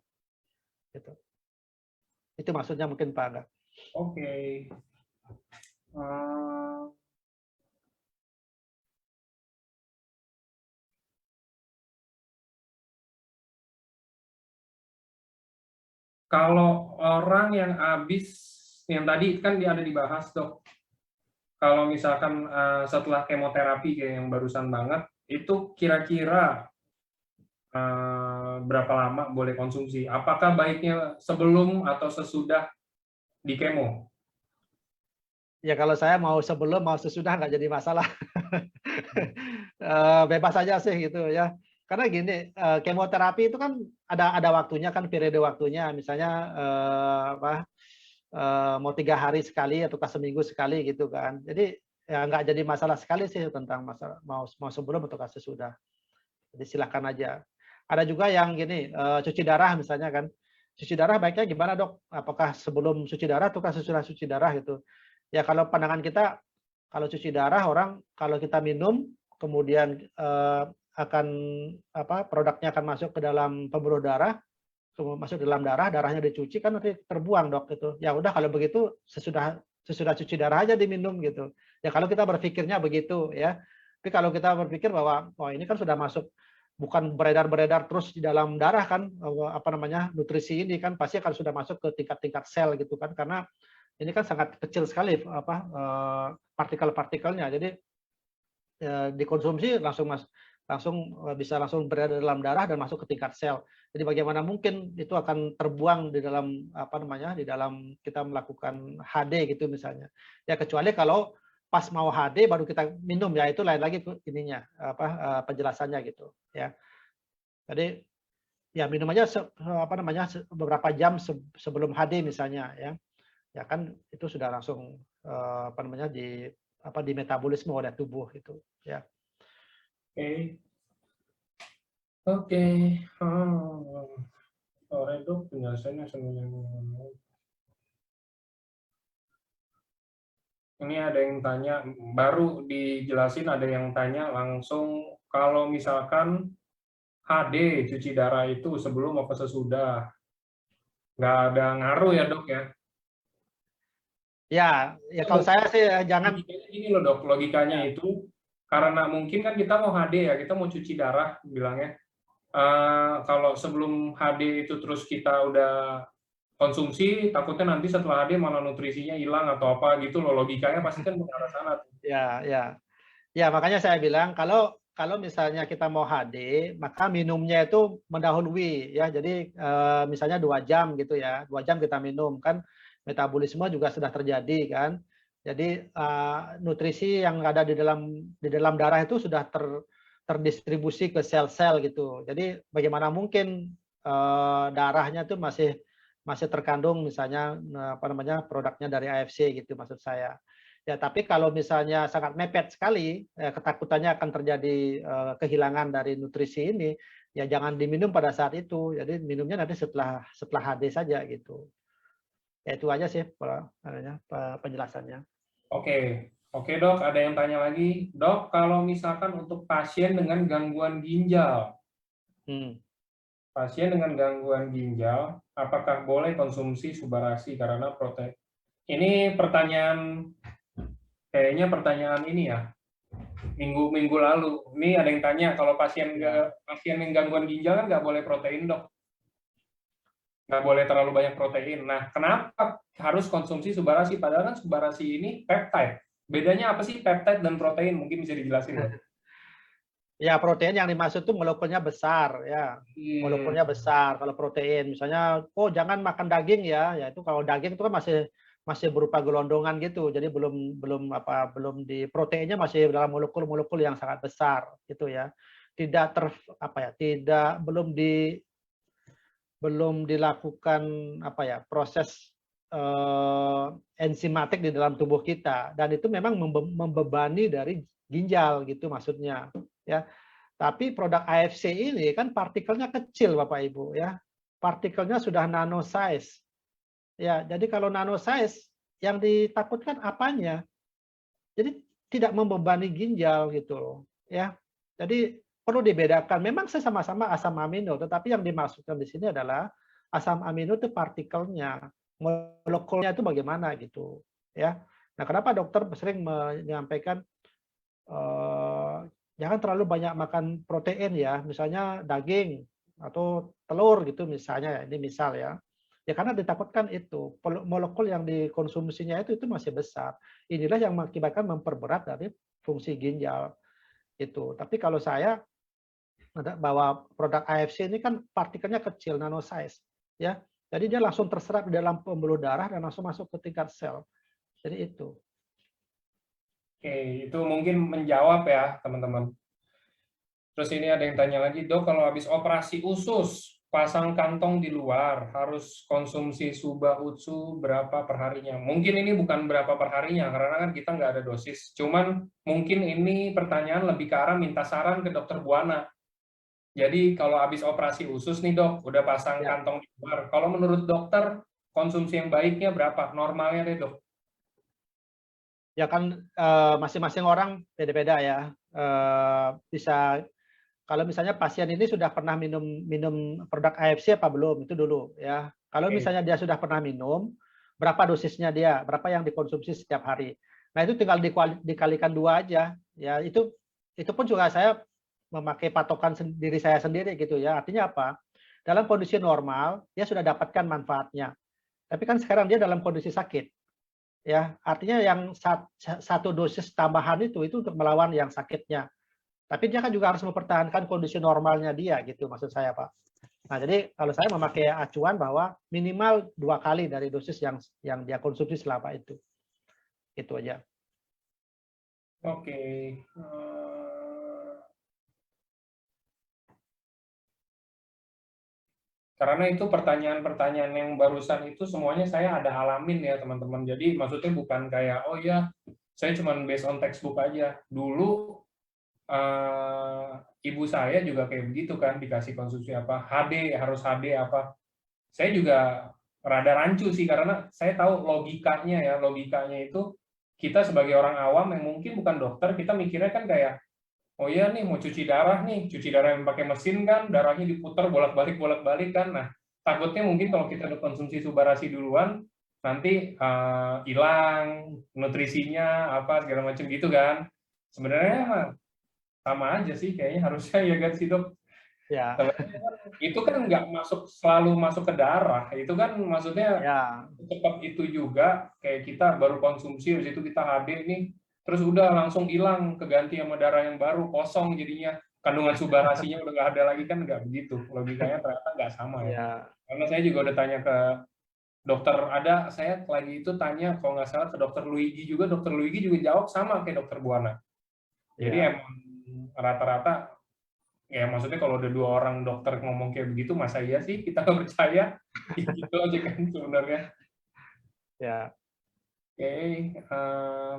Gitu. Itu maksudnya mungkin Pak Angga. Oke. Kalau orang yang habis, yang tadi kan dia ada dibahas dok, kalau misalkan setelah kemoterapi kayak yang barusan banget, itu kira-kira berapa lama boleh konsumsi? Apakah baiknya sebelum atau sesudah di kemo? Ya kalau saya mau sebelum mau sesudah nggak jadi masalah. Bebas aja sih gitu ya. Karena gini, kemoterapi itu kan ada waktunya kan, periode waktunya. Misalnya mau 3 hari sekali ataukah seminggu sekali gitu kan. Jadi ya nggak jadi masalah sekali sih tentang masalah mau sebelum ataukah sesudah. Jadi silakan aja. Ada juga yang gini, cuci darah misalnya kan. Cuci darah baiknya gimana dok? Apakah sebelum cuci darah ataukah sesudah cuci darah gitu? Ya kalau pandangan kita, kalau cuci darah orang kalau kita minum kemudian akan produknya akan masuk ke dalam pembuluh darah, masuk ke dalam darah, darahnya dicuci kan nanti terbuang dok itu. Ya udah kalau begitu sesudah cuci darah aja diminum gitu. Ya kalau kita berpikirnya begitu ya. Tapi kalau kita berpikir bahwa ini kan sudah masuk bukan beredar-beredar terus di dalam darah kan nutrisi ini kan pasti akan sudah masuk ke tingkat-tingkat sel gitu kan karena ini kan sangat kecil sekali partikel-partikelnya. Jadi dikonsumsi langsung bisa langsung berada dalam darah dan masuk ke tingkat sel. Jadi bagaimana mungkin itu akan terbuang di dalam di dalam kita melakukan HD gitu misalnya. Ya kecuali kalau pas mau HD baru kita minum ya itu lain lagi ininya penjelasannya gitu ya. Jadi ya minum aja beberapa jam sebelum HD misalnya ya. Ya kan itu sudah langsung di metabolisme oleh tubuh gitu ya. Oke. Sorry dok, penjelasannya ini ada yang tanya, baru dijelasin ada yang tanya langsung kalau misalkan HD cuci darah itu sebelum apa sesudah, nggak ada ngaruh ya dok ya? Ya kalau saya sih jangan. Ini loh dok, logikanya itu karena mungkin kan kita mau HD ya, kita mau cuci darah bilangnya. Kalau sebelum HD itu terus kita udah konsumsi, takutnya nanti setelah HD malah nutrisinya hilang atau apa gitu loh, logikanya pasti kan ke arah sana. Ya makanya saya bilang kalau misalnya kita mau HD, maka minumnya itu mendahului ya. Jadi misalnya 2 jam gitu ya, 2 jam kita minum kan metabolisme juga sudah terjadi kan. Jadi nutrisi yang ada di dalam darah itu sudah terdistribusi ke sel-sel gitu. Jadi bagaimana mungkin darahnya itu masih terkandung misalnya produknya dari AFC gitu maksud saya. Ya, tapi kalau misalnya sangat mepet sekali, ketakutannya akan terjadi kehilangan dari nutrisi ini, ya jangan diminum pada saat itu. Jadi minumnya nanti setelah HD saja gitu. Ya itu aja sih penjelasannya. Oke. Oke dok, ada yang tanya lagi. Dok, kalau misalkan untuk pasien dengan gangguan ginjal, pasien dengan gangguan ginjal, apakah boleh konsumsi Subarasi karena protein? Ini pertanyaan, kayaknya pertanyaan ini ya, minggu lalu. Ini ada yang tanya, kalau pasien pasien yang gangguan ginjal kan nggak boleh protein dok, nggak boleh terlalu banyak protein. Nah, kenapa harus konsumsi Subarasi? Padahal kan Subarasi ini peptide. Bedanya apa sih peptide dan protein? Mungkin bisa dijelasin dok. Ya, protein yang dimaksud itu molekulnya besar, ya. Molekulnya besar. Kalau protein, misalnya, oh jangan makan daging ya, ya itu kalau daging itu kan masih berupa gelondongan gitu, jadi belum di proteinnya masih dalam molekul-molekul yang sangat besar, gitu ya. Tidak belum dilakukan proses enzimatik di dalam tubuh kita, dan itu memang membebani dari ginjal gitu maksudnya, ya. Tapi produk AFC ini kan partikelnya kecil Bapak Ibu ya. Partikelnya sudah nano size. Ya, jadi kalau nano size yang ditakutkan apanya? Jadi tidak membebani ginjal gitu loh, ya. Jadi perlu dibedakan. Memang sama-sama asam amino, tetapi yang dimaksudkan di sini adalah asam amino itu partikelnya, molekulnya itu bagaimana gitu, ya. Nah, kenapa dokter sering menyampaikan jangan terlalu banyak makan protein ya, misalnya daging atau telur gitu misalnya, ya, ini misal ya. Ya karena ditakutkan itu molekul yang dikonsumsinya itu masih besar. Inilah yang mengakibatkan memperberat dari fungsi ginjal itu. Tapi kalau saya bahwa produk AFC ini kan partikelnya kecil, nano size, ya. Jadi dia langsung terserap di dalam pembuluh darah dan langsung masuk ke tingkat sel. Jadi itu. Oke, itu mungkin menjawab ya teman-teman. Terus ini ada yang tanya lagi, dok, kalau habis operasi usus, pasang kantong di luar, harus konsumsi Suba Utsu berapa perharinya? Mungkin ini bukan berapa perharinya, karena kan kita nggak ada dosis. Cuman mungkin ini pertanyaan lebih ke arah minta saran ke dokter Buana. Jadi kalau habis operasi usus nih dok, udah pasang Ya. kantong di luar. Kalau menurut dokter, konsumsi yang baiknya berapa? Normalnya deh dok. Ya kan masing-masing orang beda-beda ya. Bisa kalau misalnya pasien ini sudah pernah minum produk AFC apa belum, itu dulu ya. Kalau Oke. misalnya dia sudah pernah minum, berapa dosisnya dia, berapa yang dikonsumsi setiap hari. Nah, itu tinggal dikalikan 2 aja. Ya, itu pun juga saya memakai patokan diri saya sendiri gitu ya. Artinya apa? Dalam kondisi normal, dia sudah dapatkan manfaatnya. Tapi kan sekarang dia dalam kondisi sakit. Ya, artinya yang satu dosis tambahan itu untuk melawan yang sakitnya. Tapi dia kan juga harus mempertahankan kondisi normalnya dia gitu maksud saya Pak. Nah jadi kalau saya memakai acuan bahwa minimal 2 kali dari dosis yang dia konsumsi selama itu. Itu aja. Oke. Karena itu pertanyaan-pertanyaan yang barusan itu semuanya saya ada alamin ya teman-teman. Jadi maksudnya bukan kayak, oh ya saya cuma based on textbook aja. Dulu ibu saya juga kayak begitu kan, dikasih konsumsi apa, HD, harus HD apa. Saya juga rada rancu sih, karena saya tahu logikanya ya, logikanya itu kita sebagai orang awam yang mungkin bukan dokter, kita mikirnya kan kayak, oh iya nih mau cuci darah nih, cuci darah yang pakai mesin kan, darahnya diputar bolak-balik kan. Nah, takutnya mungkin kalau kita udah konsumsi Subarasi duluan, nanti hilang nutrisinya apa segala macam gitu kan. Sebenarnya mah sama aja sih kayaknya harusnya ya kan sih dok. Ya. Itu kan nggak selalu masuk ke darah, itu kan maksudnya Ya. cepat itu juga kayak kita baru konsumsi, habis itu kita HD ini, terus udah langsung hilang, keganti sama darah yang baru, kosong jadinya, kandungan Subarasinya udah nggak ada lagi, kan nggak begitu, logikanya ternyata nggak sama ya. Ya. Karena saya juga udah tanya ke dokter, saya lagi itu tanya kalau nggak salah ke dokter Luigi juga, dokter Luigi juga jawab sama kayak dokter Buana. Jadi Ya. emang rata-rata ya maksudnya kalau ada 2 orang dokter ngomong kayak begitu, masa iya sih kita nggak percaya? Gitu aja kan sebenarnya. Ya. Oke,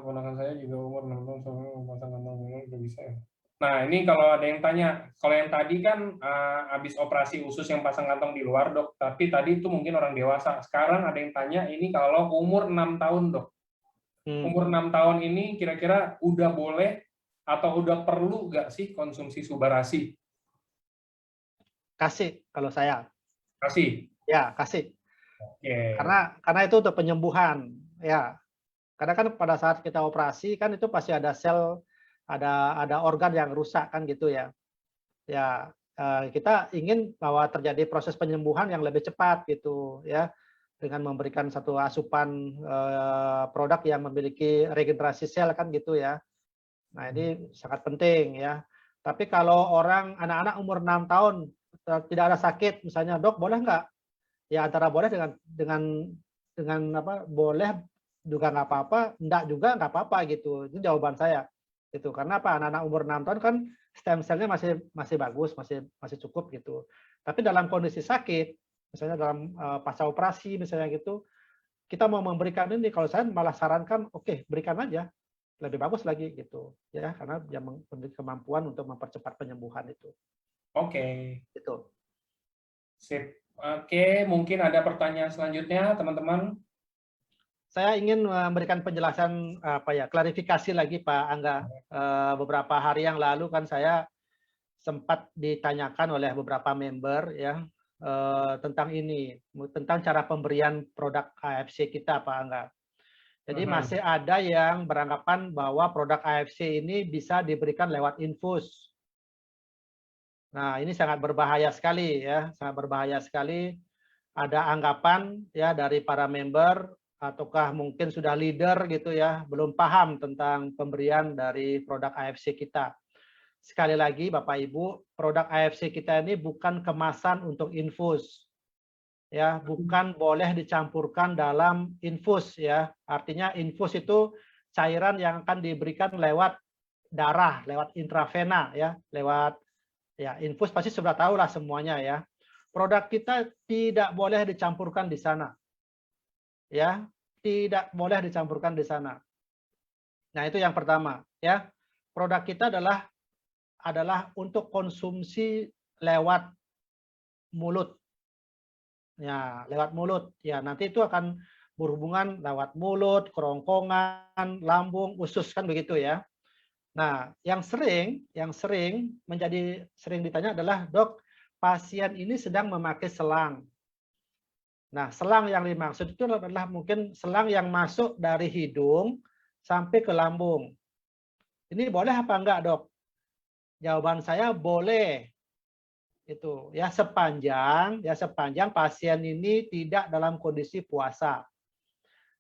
ponakan saya juga umur 6 tahun, soalnya memasang kantong dulu udah bisa ya. Nah ini kalau ada yang tanya, kalau yang tadi kan habis operasi usus yang pasang kantong di luar dok, tapi tadi itu mungkin orang dewasa. Sekarang ada yang tanya ini kalau umur 6 tahun dok. umur 6 tahun ini kira-kira udah boleh atau udah perlu nggak sih konsumsi Subarasi? Kasih kalau saya. Kasih. Ya, kasih. Oke. Karena itu untuk penyembuhan, ya. Karena kan pada saat kita operasi kan itu pasti ada sel, ada organ yang rusak kan gitu ya. Ya, kita ingin bahwa terjadi proses penyembuhan yang lebih cepat gitu ya, dengan memberikan satu asupan produk yang memiliki regenerasi sel kan gitu ya. Nah, ini sangat penting ya. Tapi kalau anak-anak umur 6 tahun tidak ada sakit, misalnya, "Dok, boleh nggak?" Ya antara boleh dengan apa, boleh juga nggak apa-apa, enggak juga nggak apa-apa gitu. Itu jawaban saya. Gitu. Karena apa? Anak-anak umur 6 tahun kan stem cell-nya masih bagus, masih cukup gitu. Tapi dalam kondisi sakit, misalnya dalam pasca operasi misalnya gitu, kita mau memberikan ini, kalau saya malah sarankan, oke, berikan aja. Lebih bagus lagi gitu. Ya, karena dia memiliki kemampuan untuk mempercepat penyembuhan itu. Oke. Gitu. Sip. Oke, mungkin ada pertanyaan selanjutnya, teman-teman. Saya ingin memberikan penjelasan klarifikasi lagi Pak Angga. Beberapa hari yang lalu kan saya sempat ditanyakan oleh beberapa member ya tentang ini, tentang cara pemberian produk AFC kita Pak Angga. Jadi masih ada yang beranggapan bahwa produk AFC ini bisa diberikan lewat infus. Nah, ini sangat berbahaya sekali ya, sangat berbahaya sekali. Ada anggapan ya dari para member ataukah mungkin sudah leader gitu ya, belum paham tentang pemberian dari produk AFC kita. Sekali lagi Bapak Ibu, produk AFC kita ini bukan kemasan untuk infus. Ya, bukan boleh dicampurkan dalam infus ya. Artinya infus itu cairan yang akan diberikan lewat darah, lewat intravena ya, lewat ya, infus pasti sudah tahu lah semuanya ya. Produk kita tidak boleh dicampurkan di sana. Ya, tidak boleh dicampurkan di sana. Nah, itu yang pertama ya. Produk kita adalah untuk konsumsi lewat mulut. Ya, lewat mulut. Ya, nanti itu akan berhubungan lewat mulut, kerongkongan, lambung, usus kan begitu ya. Nah, yang sering sering ditanya adalah, "Dok, pasien ini sedang memakai selang." Nah, selang yang dimaksud itu adalah mungkin selang yang masuk dari hidung sampai ke lambung. Ini boleh apa enggak, Dok? Jawaban saya boleh. Itu ya sepanjang pasien ini tidak dalam kondisi puasa.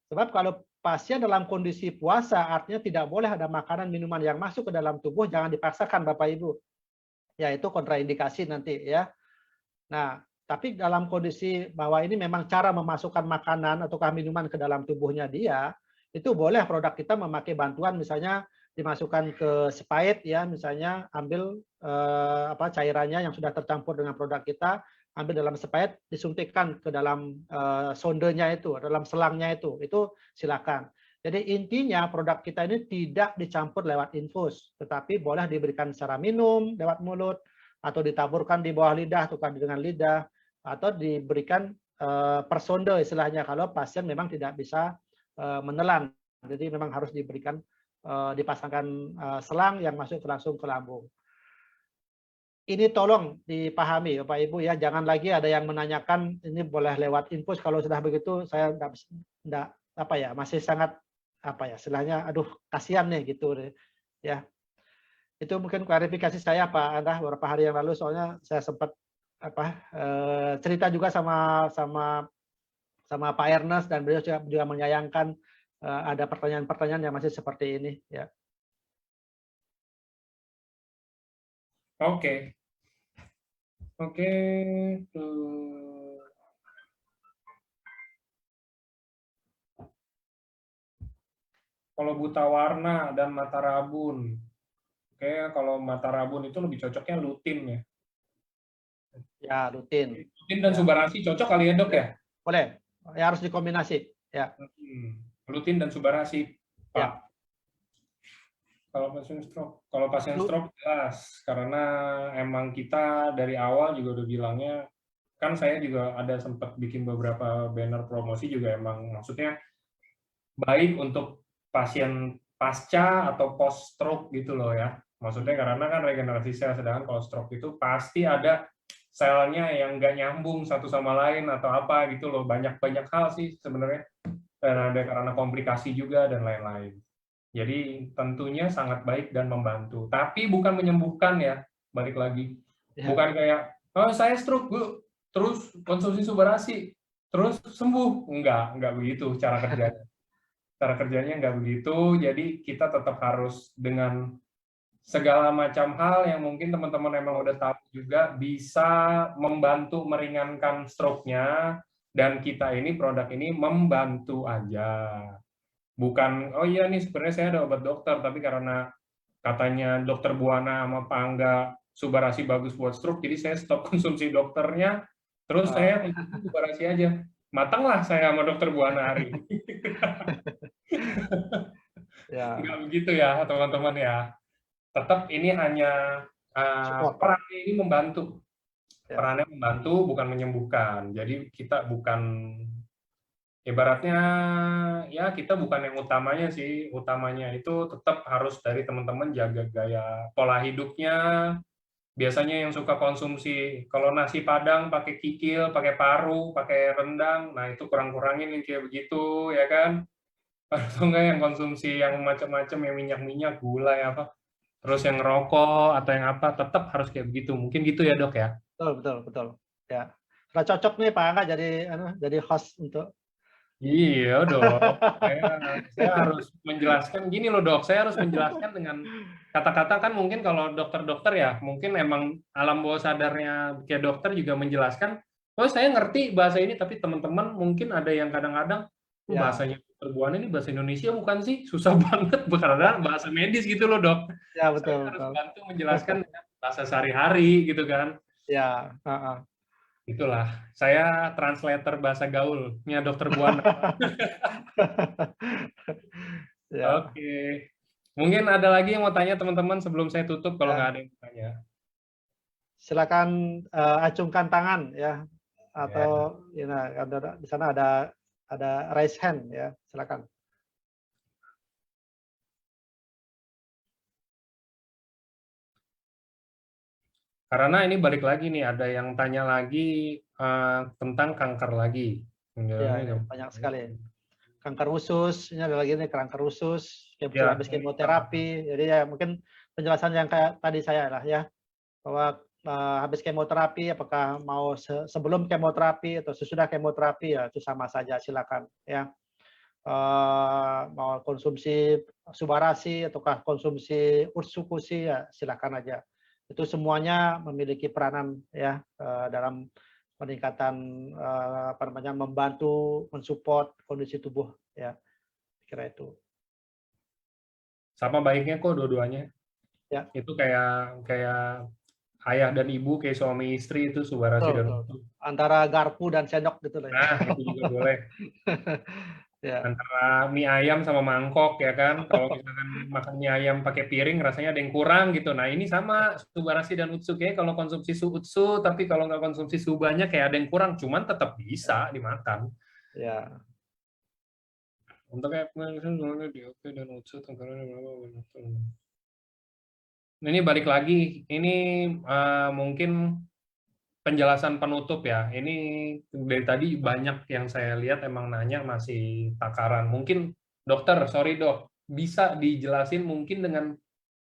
Sebab kalau pasien dalam kondisi puasa artinya tidak boleh ada makanan minuman yang masuk ke dalam tubuh, jangan dipaksakan Bapak Ibu. Ya, itu kontraindikasi nanti ya. Nah, tapi dalam kondisi bahwa ini memang cara memasukkan makanan ataukah minuman ke dalam tubuhnya dia, itu boleh produk kita memakai bantuan misalnya dimasukkan ke spait ya, misalnya ambil cairannya yang sudah tercampur dengan produk kita, ambil dalam spait, disuntikkan ke dalam sondenya itu, dalam selangnya itu silakan. Jadi intinya produk kita ini tidak dicampur lewat infus, tetapi boleh diberikan secara minum lewat mulut, atau ditaburkan di bawah lidah, tukar dengan lidah, atau diberikan per sonde istilahnya kalau pasien memang tidak bisa menelan. Jadi memang harus diberikan dipasangkan selang yang masuk langsung ke lambung. Ini tolong dipahami Bapak Ibu ya, jangan lagi ada yang menanyakan ini boleh lewat infus, kalau sudah begitu saya masih sangat istilahnya aduh kasihan nih gitu ya. Itu mungkin klarifikasi saya Pak Angga beberapa hari yang lalu, soalnya saya sempat cerita juga sama Pak Ernest, dan beliau juga menyayangkan ada pertanyaan-pertanyaan yang masih seperti ini ya. Oke. Kalau buta warna dan mata rabun, kalau mata rabun itu lebih cocoknya lutin ya. Ya, lutin. Lutin dan Subarasi cocok kali ya Dok ya? Boleh. Ya harus dikombinasi. Ya. Lutin dan Subarasi, Pak. Ya. Kalau pasien stroke jelas, karena emang kita dari awal juga udah bilangnya, kan saya juga ada sempat bikin beberapa banner promosi juga, emang maksudnya baik untuk pasien pasca atau post stroke gitu loh ya. Maksudnya karena kan regenerasi sel, sedangkan kalau stroke itu pasti ada selnya yang nggak nyambung satu sama lain atau apa gitu loh. Banyak hal sih sebenarnya. Dan ada karena komplikasi juga dan lain-lain. Jadi tentunya sangat baik dan membantu. Tapi bukan menyembuhkan ya, balik lagi. Bukan kayak, oh saya stroke, Bu, terus konsumsi Subarasi, terus sembuh. Enggak begitu cara kerjanya. Cara kerjanya enggak begitu, jadi kita tetap harus dengan segala macam hal yang mungkin teman-teman emang udah tahu juga bisa membantu meringankan stroke-nya, dan kita ini produk ini membantu aja. Bukan, oh iya nih sebenarnya saya ada obat dokter, tapi karena katanya dokter Buana sama Pak Angga Subarasi bagus buat stroke, jadi saya stop konsumsi dokternya, terus saya konsumsi Subarasi aja. Matanglah saya sama dokter Buana hari ini. Enggak begitu ya teman-teman ya. Tetap ini hanya perannya ini membantu. Perannya membantu, bukan menyembuhkan. Jadi kita bukan, ibaratnya ya kita bukan yang utamanya sih. Utamanya itu tetap harus dari teman-teman jaga gaya pola hidupnya. Biasanya yang suka konsumsi, kalau nasi Padang pakai kikil, pakai paru, pakai rendang, nah itu kurang-kurangin yang kayak begitu, ya kan? Atau enggak yang konsumsi yang macam-macam, yang minyak-minyak, gula, ya apa, terus yang rokok atau yang apa, tetap harus kayak begitu. Mungkin gitu ya dok ya? Betul. Ya, sudah cocok nih Pak Angga jadi host untuk. Iya dok, saya harus menjelaskan gini loh dok, saya harus menjelaskan dengan kata-kata, kan mungkin kalau dokter-dokter ya, mungkin emang alam bawah sadarnya kayak dokter juga menjelaskan, oh saya ngerti bahasa ini, tapi teman-teman mungkin ada yang kadang-kadang, bahasanya dokter Buana ini bahasa Indonesia bukan sih? Susah banget, karena bahasa medis gitu loh dok. Ya betul. Saya harus bantu menjelaskan dengan bahasa sehari-hari gitu kan. Ya, Itulah, saya translator bahasa gaulnya dokter Buana. Ya. Oke. Mungkin ada lagi yang mau tanya teman-teman sebelum saya tutup, kalau nggak ada yang mau tanya. Silakan acungkan tangan ya, atau di sana ada raise hand ya, silakan. Karena ini balik lagi nih, ada yang tanya lagi tentang kanker lagi. Ya, banyak sekali. Kanker usus, ini ada lagi nih kanker usus, habis kemoterapi. Jadi ya mungkin penjelasan yang kayak tadi saya lah ya, bahwa habis kemoterapi, apakah mau sebelum kemoterapi atau sesudah kemoterapi, ya itu sama saja, silakan ya. Mau konsumsi Subarasi ataukah konsumsi Utsukushi, ya silakan aja. Itu semuanya memiliki peranan ya dalam peningkatan membantu mensupport kondisi tubuh ya, kira itu. Sama baiknya kok dua-duanya. Ya. Itu kayak ayah dan ibu, kayak suami istri, itu Subarasi dan Utsu. Antara garpu dan sendok gitu loh. Nah, itu juga boleh. Ya. Antara mie ayam sama mangkok ya kan. Kalau misalkan makan mie ayam pakai piring rasanya ada yang kurang gitu. Nah, ini sama Subarasi dan Utsu, kayak kalau konsumsi Utsu, tapi kalau nggak konsumsi banyak kayak ada yang kurang, cuman tetap bisa dimakan. Ya. Untuk kayak DOP dan Utsu ini balik lagi, ini mungkin penjelasan penutup ya. Ini dari tadi banyak yang saya lihat emang nanya masih takaran. Mungkin dokter, sorry dok, bisa dijelasin mungkin dengan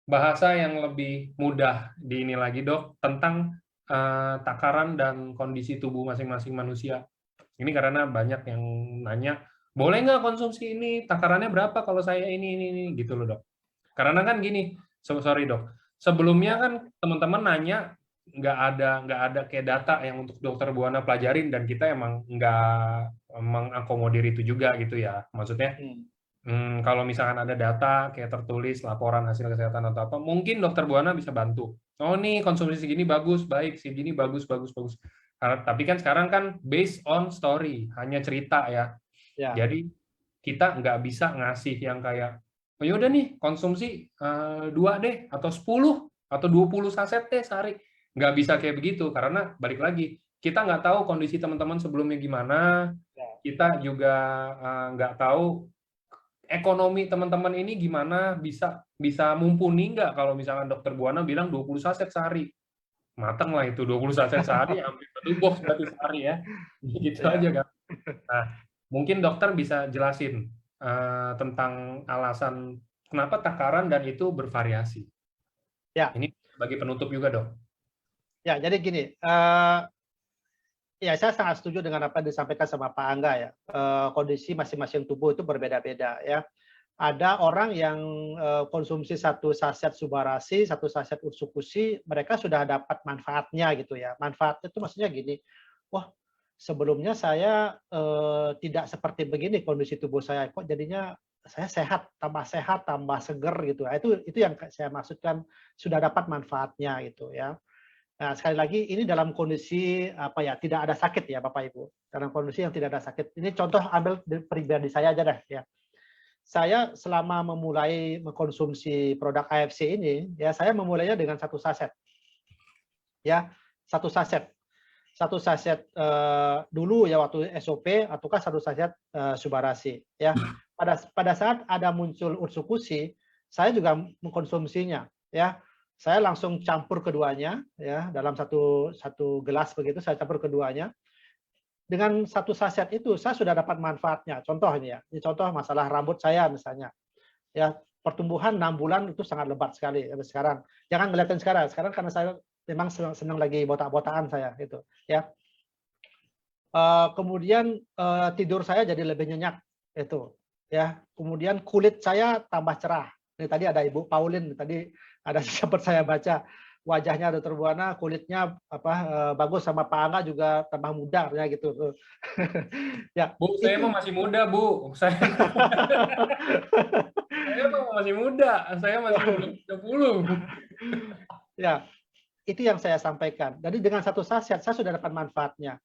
bahasa yang lebih mudah di ini lagi dok, tentang takaran dan kondisi tubuh masing-masing manusia. Ini karena banyak yang nanya, boleh nggak konsumsi ini, takarannya berapa kalau saya ini gitu loh dok. Karena kan gini, sorry dok, sebelumnya kan teman-teman nanya, nggak ada kayak data yang untuk dokter Buana pelajarin, dan kita emang nggak mengakomodir itu juga gitu ya. Maksudnya kalau misalkan ada data kayak tertulis laporan hasil kesehatan atau apa, mungkin dokter Buana bisa bantu. Oh nih konsumsi segini bagus, baik, segini bagus. Tapi kan sekarang kan based on story, hanya cerita ya. Jadi kita nggak bisa ngasih yang kayak, oh yaudah nih konsumsi 2 deh, atau 10 atau 20 saset deh sehari. Nggak bisa kayak begitu, karena balik lagi, kita nggak tahu kondisi teman-teman sebelumnya gimana, kita juga nggak tahu ekonomi teman-teman ini gimana, bisa mumpuni nggak kalau misalkan Dokter Buana bilang 20 saset sehari. Mateng lah itu 20 saset sehari, hampir 1 box berarti sehari ya. Gitu Ya. aja kan. Nah, mungkin dokter bisa jelasin tentang alasan kenapa takaran dan itu bervariasi. Ya. Ini bagi penutup juga, Dok. Ya, jadi gini, ya saya sangat setuju dengan apa yang disampaikan sama Pak Angga ya. Kondisi masing-masing tubuh itu berbeda-beda ya. Ada orang yang konsumsi 1 saset Subarasi, 1 saset Ursukusi, mereka sudah dapat manfaatnya gitu ya. Manfaatnya itu maksudnya gini, wah sebelumnya saya tidak seperti begini kondisi tubuh saya, kok jadinya saya sehat, tambah seger gitu. Itu yang saya maksudkan sudah dapat manfaatnya gitu ya. Nah, sekali lagi ini dalam kondisi apa ya, tidak ada sakit ya Bapak Ibu. Dalam kondisi yang tidak ada sakit. Ini contoh ambil dari pribadi saya aja deh ya. Saya selama memulai mengkonsumsi produk AFC ini, ya saya memulainya dengan 1 saset. Ya, 1 saset. 1 saset dulu ya waktu SOP ataukah 1 saset Subarasi ya. Pada saat ada muncul Ursukusi, saya juga mengkonsumsinya ya. Saya langsung campur keduanya ya dalam satu gelas begitu saya campur keduanya. Dengan 1 saset itu saya sudah dapat manfaatnya. Contoh ini ya. Ini contoh masalah rambut saya misalnya. Ya, pertumbuhan 6 bulan itu sangat lebat sekali sampai sekarang. Jangan ngeliatin sekarang. Sekarang karena saya memang senang lagi botak-botakan saya gitu ya. Kemudian tidur saya jadi lebih nyenyak itu ya. Kemudian kulit saya tambah cerah. Ini tadi ada Ibu Pauline tadi ada sempat saya baca wajahnya Dokter Buana kulitnya bagus sama Pak Angga juga tambah muda ya gitu. Ya, Bu, saya mah masih muda, Bu. Saya mah masih muda. Saya masih belum 30. Ya, itu yang saya sampaikan. Jadi dengan 1 saset saya sudah dapat manfaatnya.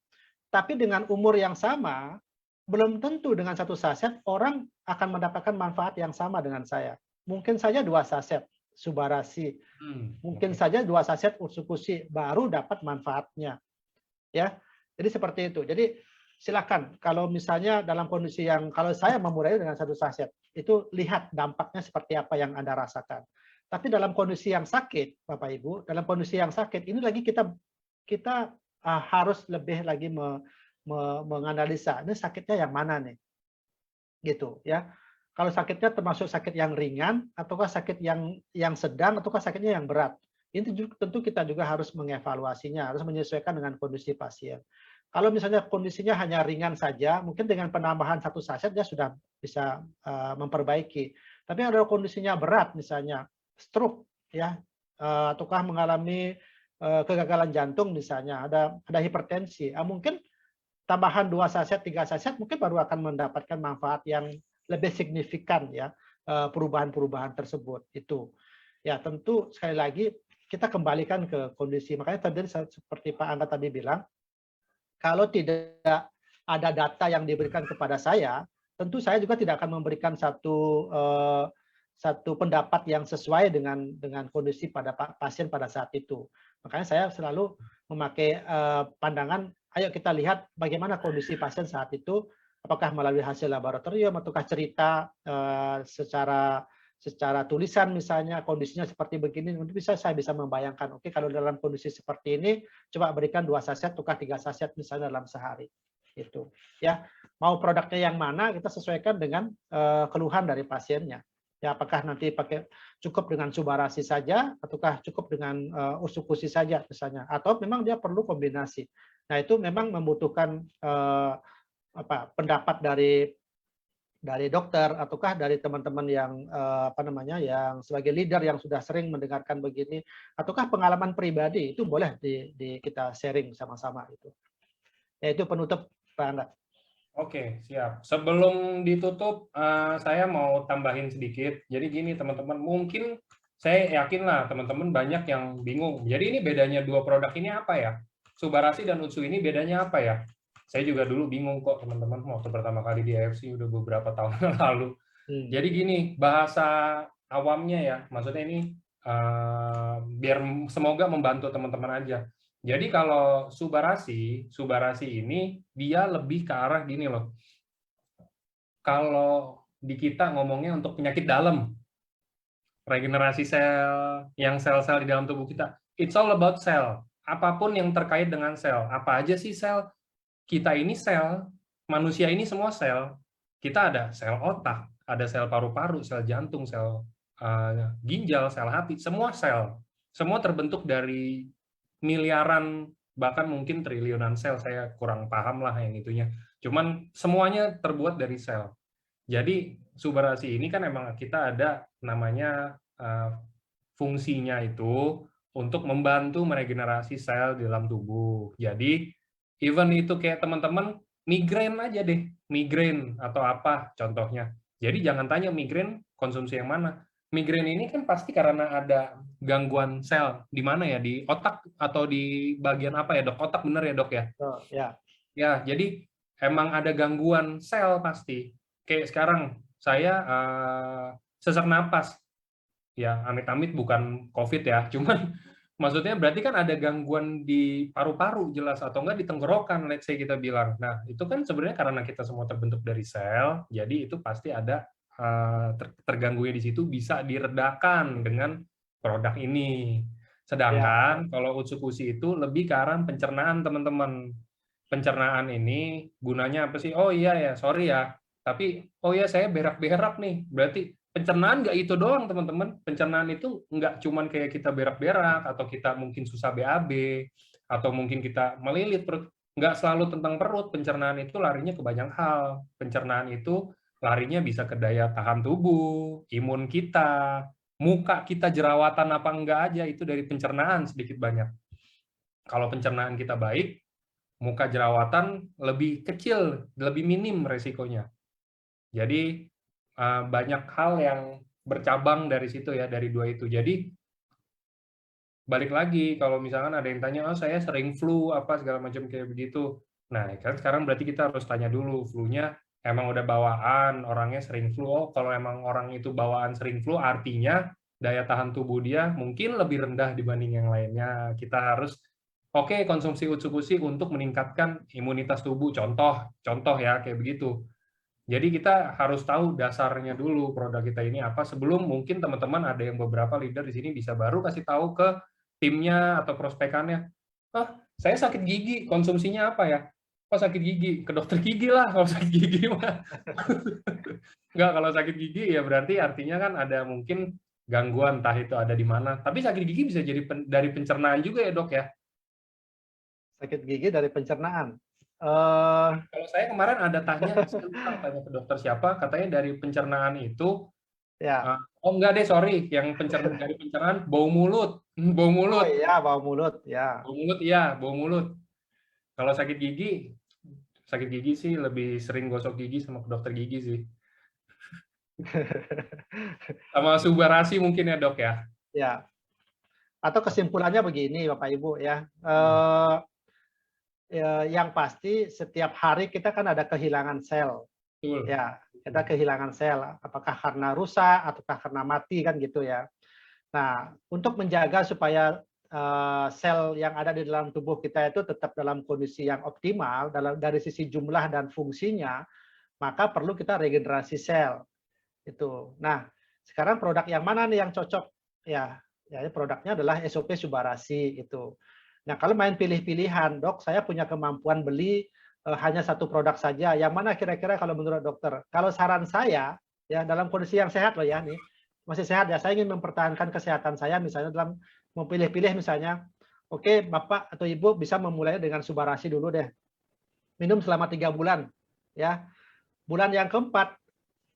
Tapi dengan umur yang sama, belum tentu dengan 1 saset orang akan mendapatkan manfaat yang sama dengan saya. Mungkin saja 2 saset Subarasi, mungkin Oke. saja 2 saset Ursukusi baru dapat manfaatnya. Ya. Jadi seperti itu. Jadi silakan kalau misalnya dalam kondisi yang kalau saya memulai dengan 1 saset, itu lihat dampaknya seperti apa yang Anda rasakan. Tapi dalam kondisi yang sakit, Bapak Ibu, dalam kondisi yang sakit ini lagi kita harus lebih lagi menganalisa ini sakitnya yang mana nih, gitu ya. Kalau sakitnya termasuk sakit yang ringan, ataukah sakit yang sedang, ataukah sakitnya yang berat. Ini tentu kita juga harus mengevaluasinya, harus menyesuaikan dengan kondisi pasien. Kalau misalnya kondisinya hanya ringan saja, mungkin dengan penambahan 1 saset dia sudah bisa memperbaiki. Tapi ada kondisinya berat, misalnya stroke, ya, ataukah mengalami kegagalan jantung misalnya, ada hipertensi, mungkin tambahan 2 saset, 3 saset mungkin baru akan mendapatkan manfaat yang lebih signifikan ya, perubahan-perubahan tersebut itu. Ya tentu sekali lagi kita kembalikan ke kondisi. Makanya tadi seperti Pak Angga tadi bilang, kalau tidak ada data yang diberikan kepada saya, tentu saya juga tidak akan memberikan satu pendapat yang sesuai dengan kondisi pada pasien pada saat itu. Makanya saya selalu memakai pandangan, ayo kita lihat bagaimana kondisi pasien saat itu, apakah melalui hasil laboratorium ataukah cerita secara tulisan misalnya kondisinya seperti begini, saya bisa membayangkan, oke kalau dalam kondisi seperti ini, coba berikan 2 saset ataukah 3 saset misalnya dalam sehari. Itu ya, mau produknya yang mana kita sesuaikan dengan keluhan dari pasiennya. Ya, apakah nanti cukup dengan Subarasi saja, ataukah cukup dengan Ursukusi saja misalnya, atau memang dia perlu kombinasi. Nah itu memang membutuhkan pendapat dari dokter ataukah dari teman-teman yang yang sebagai leader yang sudah sering mendengarkan begini, ataukah pengalaman pribadi itu boleh kita sharing sama-sama itu. Ya itu penutup Pak Angga. Oke, siap. Sebelum ditutup, saya mau tambahin sedikit. Jadi gini teman-teman, mungkin saya yakin lah teman-teman banyak yang bingung. Jadi ini bedanya 2 produk ini apa ya? Subarasi dan Utsu ini bedanya apa ya? Saya juga dulu bingung kok teman-teman, waktu pertama kali di AFC udah beberapa tahun lalu. Jadi gini, bahasa awamnya ya, maksudnya ini biar semoga membantu teman-teman aja. Jadi kalau Subarasi ini dia lebih ke arah gini loh. Kalau di kita ngomongnya untuk penyakit dalam, regenerasi sel, yang sel-sel di dalam tubuh kita. It's all about sel. Apapun yang terkait dengan sel. Apa aja sih sel? Kita ini sel, manusia ini semua sel. Kita ada sel otak, ada sel paru-paru, sel jantung, sel ginjal, sel hati, semua sel. Semua terbentuk dari miliaran, bahkan mungkin triliunan sel. Saya kurang paham lah yang itunya. Cuman semuanya terbuat dari sel. Jadi subarasi ini kan emang kita ada namanya fungsinya itu untuk membantu meregenerasi sel di dalam tubuh. Jadi even itu kayak teman-teman migrain aja deh, migrain atau apa contohnya. Jadi jangan tanya migrain konsumsi yang mana. Migrain ini kan pasti karena ada gangguan sel di mana ya, di otak atau di bagian apa ya dok? Otak bener ya dok ya? Oh, ya. Ya, jadi emang ada gangguan sel pasti. Kayak sekarang saya sesak napas. Ya, amit-amit bukan COVID ya, cuman maksudnya berarti kan ada gangguan di paru-paru jelas atau enggak di tenggorokan, let's say kita bilang. Nah, itu kan sebenarnya karena kita semua terbentuk dari sel, jadi itu pasti ada terganggunya di situ bisa diredakan dengan produk ini. Sedangkan kalau Utsukushi itu lebih ke arah pencernaan, teman-teman. Pencernaan ini gunanya apa sih? Oh iya ya, sorry ya. Tapi oh ya saya berak-berak nih. Berarti pencernaan nggak itu doang, teman-teman. Pencernaan itu nggak cuman kayak kita berak-berak atau kita mungkin susah BAB atau mungkin kita melilit perut. Nggak selalu tentang perut. Pencernaan itu larinya ke banyak hal. Pencernaan itu larinya bisa ke daya tahan tubuh, imun kita, muka kita jerawatan apa enggak aja itu dari pencernaan sedikit banyak. Kalau pencernaan kita baik, muka jerawatan lebih kecil, lebih minim resikonya. Jadi banyak hal yang bercabang dari situ ya, dari dua itu. Jadi balik lagi kalau misalkan ada yang tanya, oh saya sering flu apa segala macam kayak begitu. Nah kan sekarang berarti kita harus tanya dulu, flu-nya emang udah bawaan, orangnya sering flu. Oh kalau emang orang itu bawaan sering flu, artinya daya tahan tubuh dia mungkin lebih rendah dibanding yang lainnya. Kita harus oke, konsumsi Utsukushi untuk meningkatkan imunitas tubuh. Contoh ya kayak begitu. Jadi kita harus tahu dasarnya dulu produk kita ini apa sebelum mungkin teman-teman ada yang beberapa leader di sini bisa baru kasih tahu ke timnya atau prospekannya. Ah, saya sakit gigi, konsumsinya apa ya? Oh sakit gigi, ke dokter gigi lah kalau sakit gigi mah. Enggak, kalau sakit gigi ya berarti artinya kan ada mungkin gangguan entah itu ada di mana. Tapi sakit gigi bisa jadi dari pencernaan juga ya dok ya? Sakit gigi dari pencernaan. Kalau saya kemarin ada tanya ke dokter siapa, katanya dari pencernaan itu, Ya. oh enggak deh, sorry, yang dari pencernaan bau mulut, bau Oh mulut, iya, bau mulut, ya. bau mulut, iya, bau mulut. Kalau sakit gigi sih lebih sering gosok gigi sama ke dokter gigi sih. Sama subarasi mungkin ya dok ya. Ya. Atau kesimpulannya begini, Bapak Ibu ya. Yang pasti setiap hari kita kan ada kehilangan sel. Betul. Ya, kita kehilangan sel. Apakah karena rusak ataukah karena mati kan gitu ya. Nah, untuk menjaga supaya sel yang ada di dalam tubuh kita itu tetap dalam kondisi yang optimal dari sisi jumlah dan fungsinya, maka perlu kita regenerasi sel. Itu. Nah, sekarang produk yang mana nih yang cocok? Ya, produknya adalah SOP Subarasi itu. Nah, kalau main pilih-pilihan, dok, saya punya kemampuan beli hanya satu produk saja. Yang mana kira-kira kalau menurut dokter? Kalau saran saya, ya dalam kondisi yang sehat loh ya nih, masih sehat ya. Saya ingin mempertahankan kesehatan saya, misalnya dalam memilih-pilih misalnya, oke, Bapak atau Ibu bisa memulai dengan Subarasi dulu deh. Minum selama 3 bulan, ya. Bulan yang keempat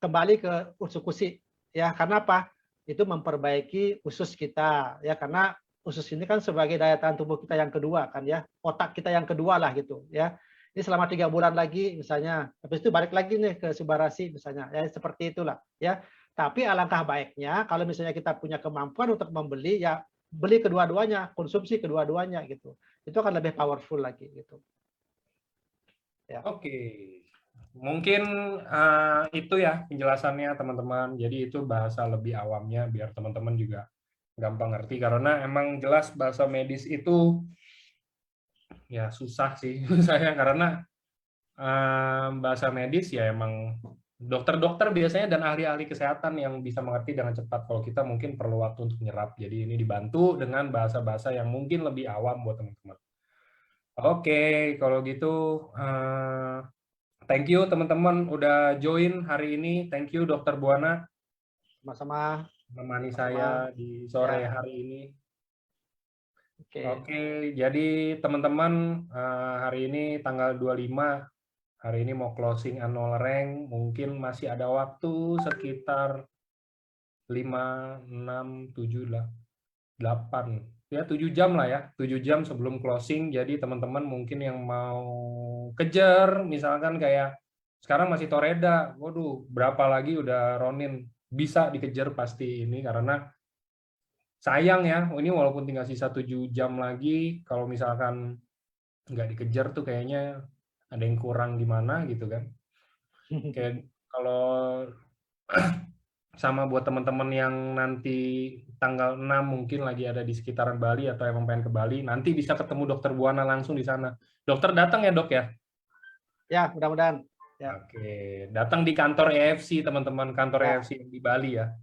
kembali ke Utsukushi, ya. Karena apa? Itu memperbaiki usus kita, ya. Karena usus ini kan sebagai daya tahan tubuh kita yang kedua kan ya, otak kita yang kedua lah gitu ya. Ini selama 3 bulan lagi misalnya, habis itu balik lagi nih ke Subarasi misalnya, ya seperti itulah ya. Tapi alangkah baiknya kalau misalnya kita punya kemampuan untuk membeli, ya beli kedua-duanya, konsumsi kedua-duanya gitu. Itu akan lebih powerful lagi gitu. Ya. Oke. Mungkin itu ya penjelasannya teman-teman. Jadi itu bahasa lebih awamnya biar teman-teman juga gampang ngerti karena emang jelas bahasa medis itu ya susah sih saya karena bahasa medis ya emang dokter-dokter biasanya dan ahli-ahli kesehatan yang bisa mengerti dengan cepat. Kalau kita mungkin perlu waktu untuk nyerap. Jadi ini dibantu dengan bahasa-bahasa yang mungkin lebih awam buat teman-teman. Oke, kalau gitu thank you teman-teman udah join hari ini. Thank you Dokter Buana Sama-sama. menemani saya di sore Ya. hari ini. Oke. Oke, jadi teman-teman hari ini tanggal 25, hari ini mau closing annual rank, mungkin masih ada waktu sekitar 5, 6, 7, 8, ya 7 jam lah ya, 7 jam sebelum closing. Jadi teman-teman mungkin yang mau kejar, misalkan kayak sekarang masih Toreda, waduh berapa lagi udah Ronin, bisa dikejar pasti ini karena sayang ya, ini walaupun tinggal sisa 7 jam lagi, kalau misalkan nggak dikejar tuh kayaknya ada yang kurang gimana gitu kan. Kayak kalau sama buat teman-teman yang nanti tanggal 6 mungkin lagi ada di sekitaran Bali atau emang pengen ke Bali, nanti bisa ketemu Dokter Buana langsung di sana. Dokter datang ya dok ya? Ya, mudah-mudahan. Ya. Oke, datang di kantor EFC teman-teman, kantor Ya. EFC yang di Bali ya.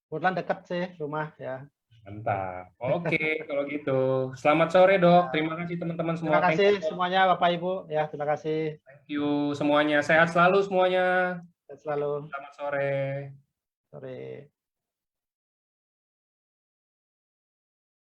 Kebetulan dekat sih rumah ya. Mantap. Oke, kalau gitu. Selamat sore, Dok. Terima kasih teman-teman Terima semua. Thank kasih you. semuanya Bapak Ibu. Ya, terima kasih. Thank you semuanya. Sehat selalu semuanya. Selalu. Selamat sore. Sore.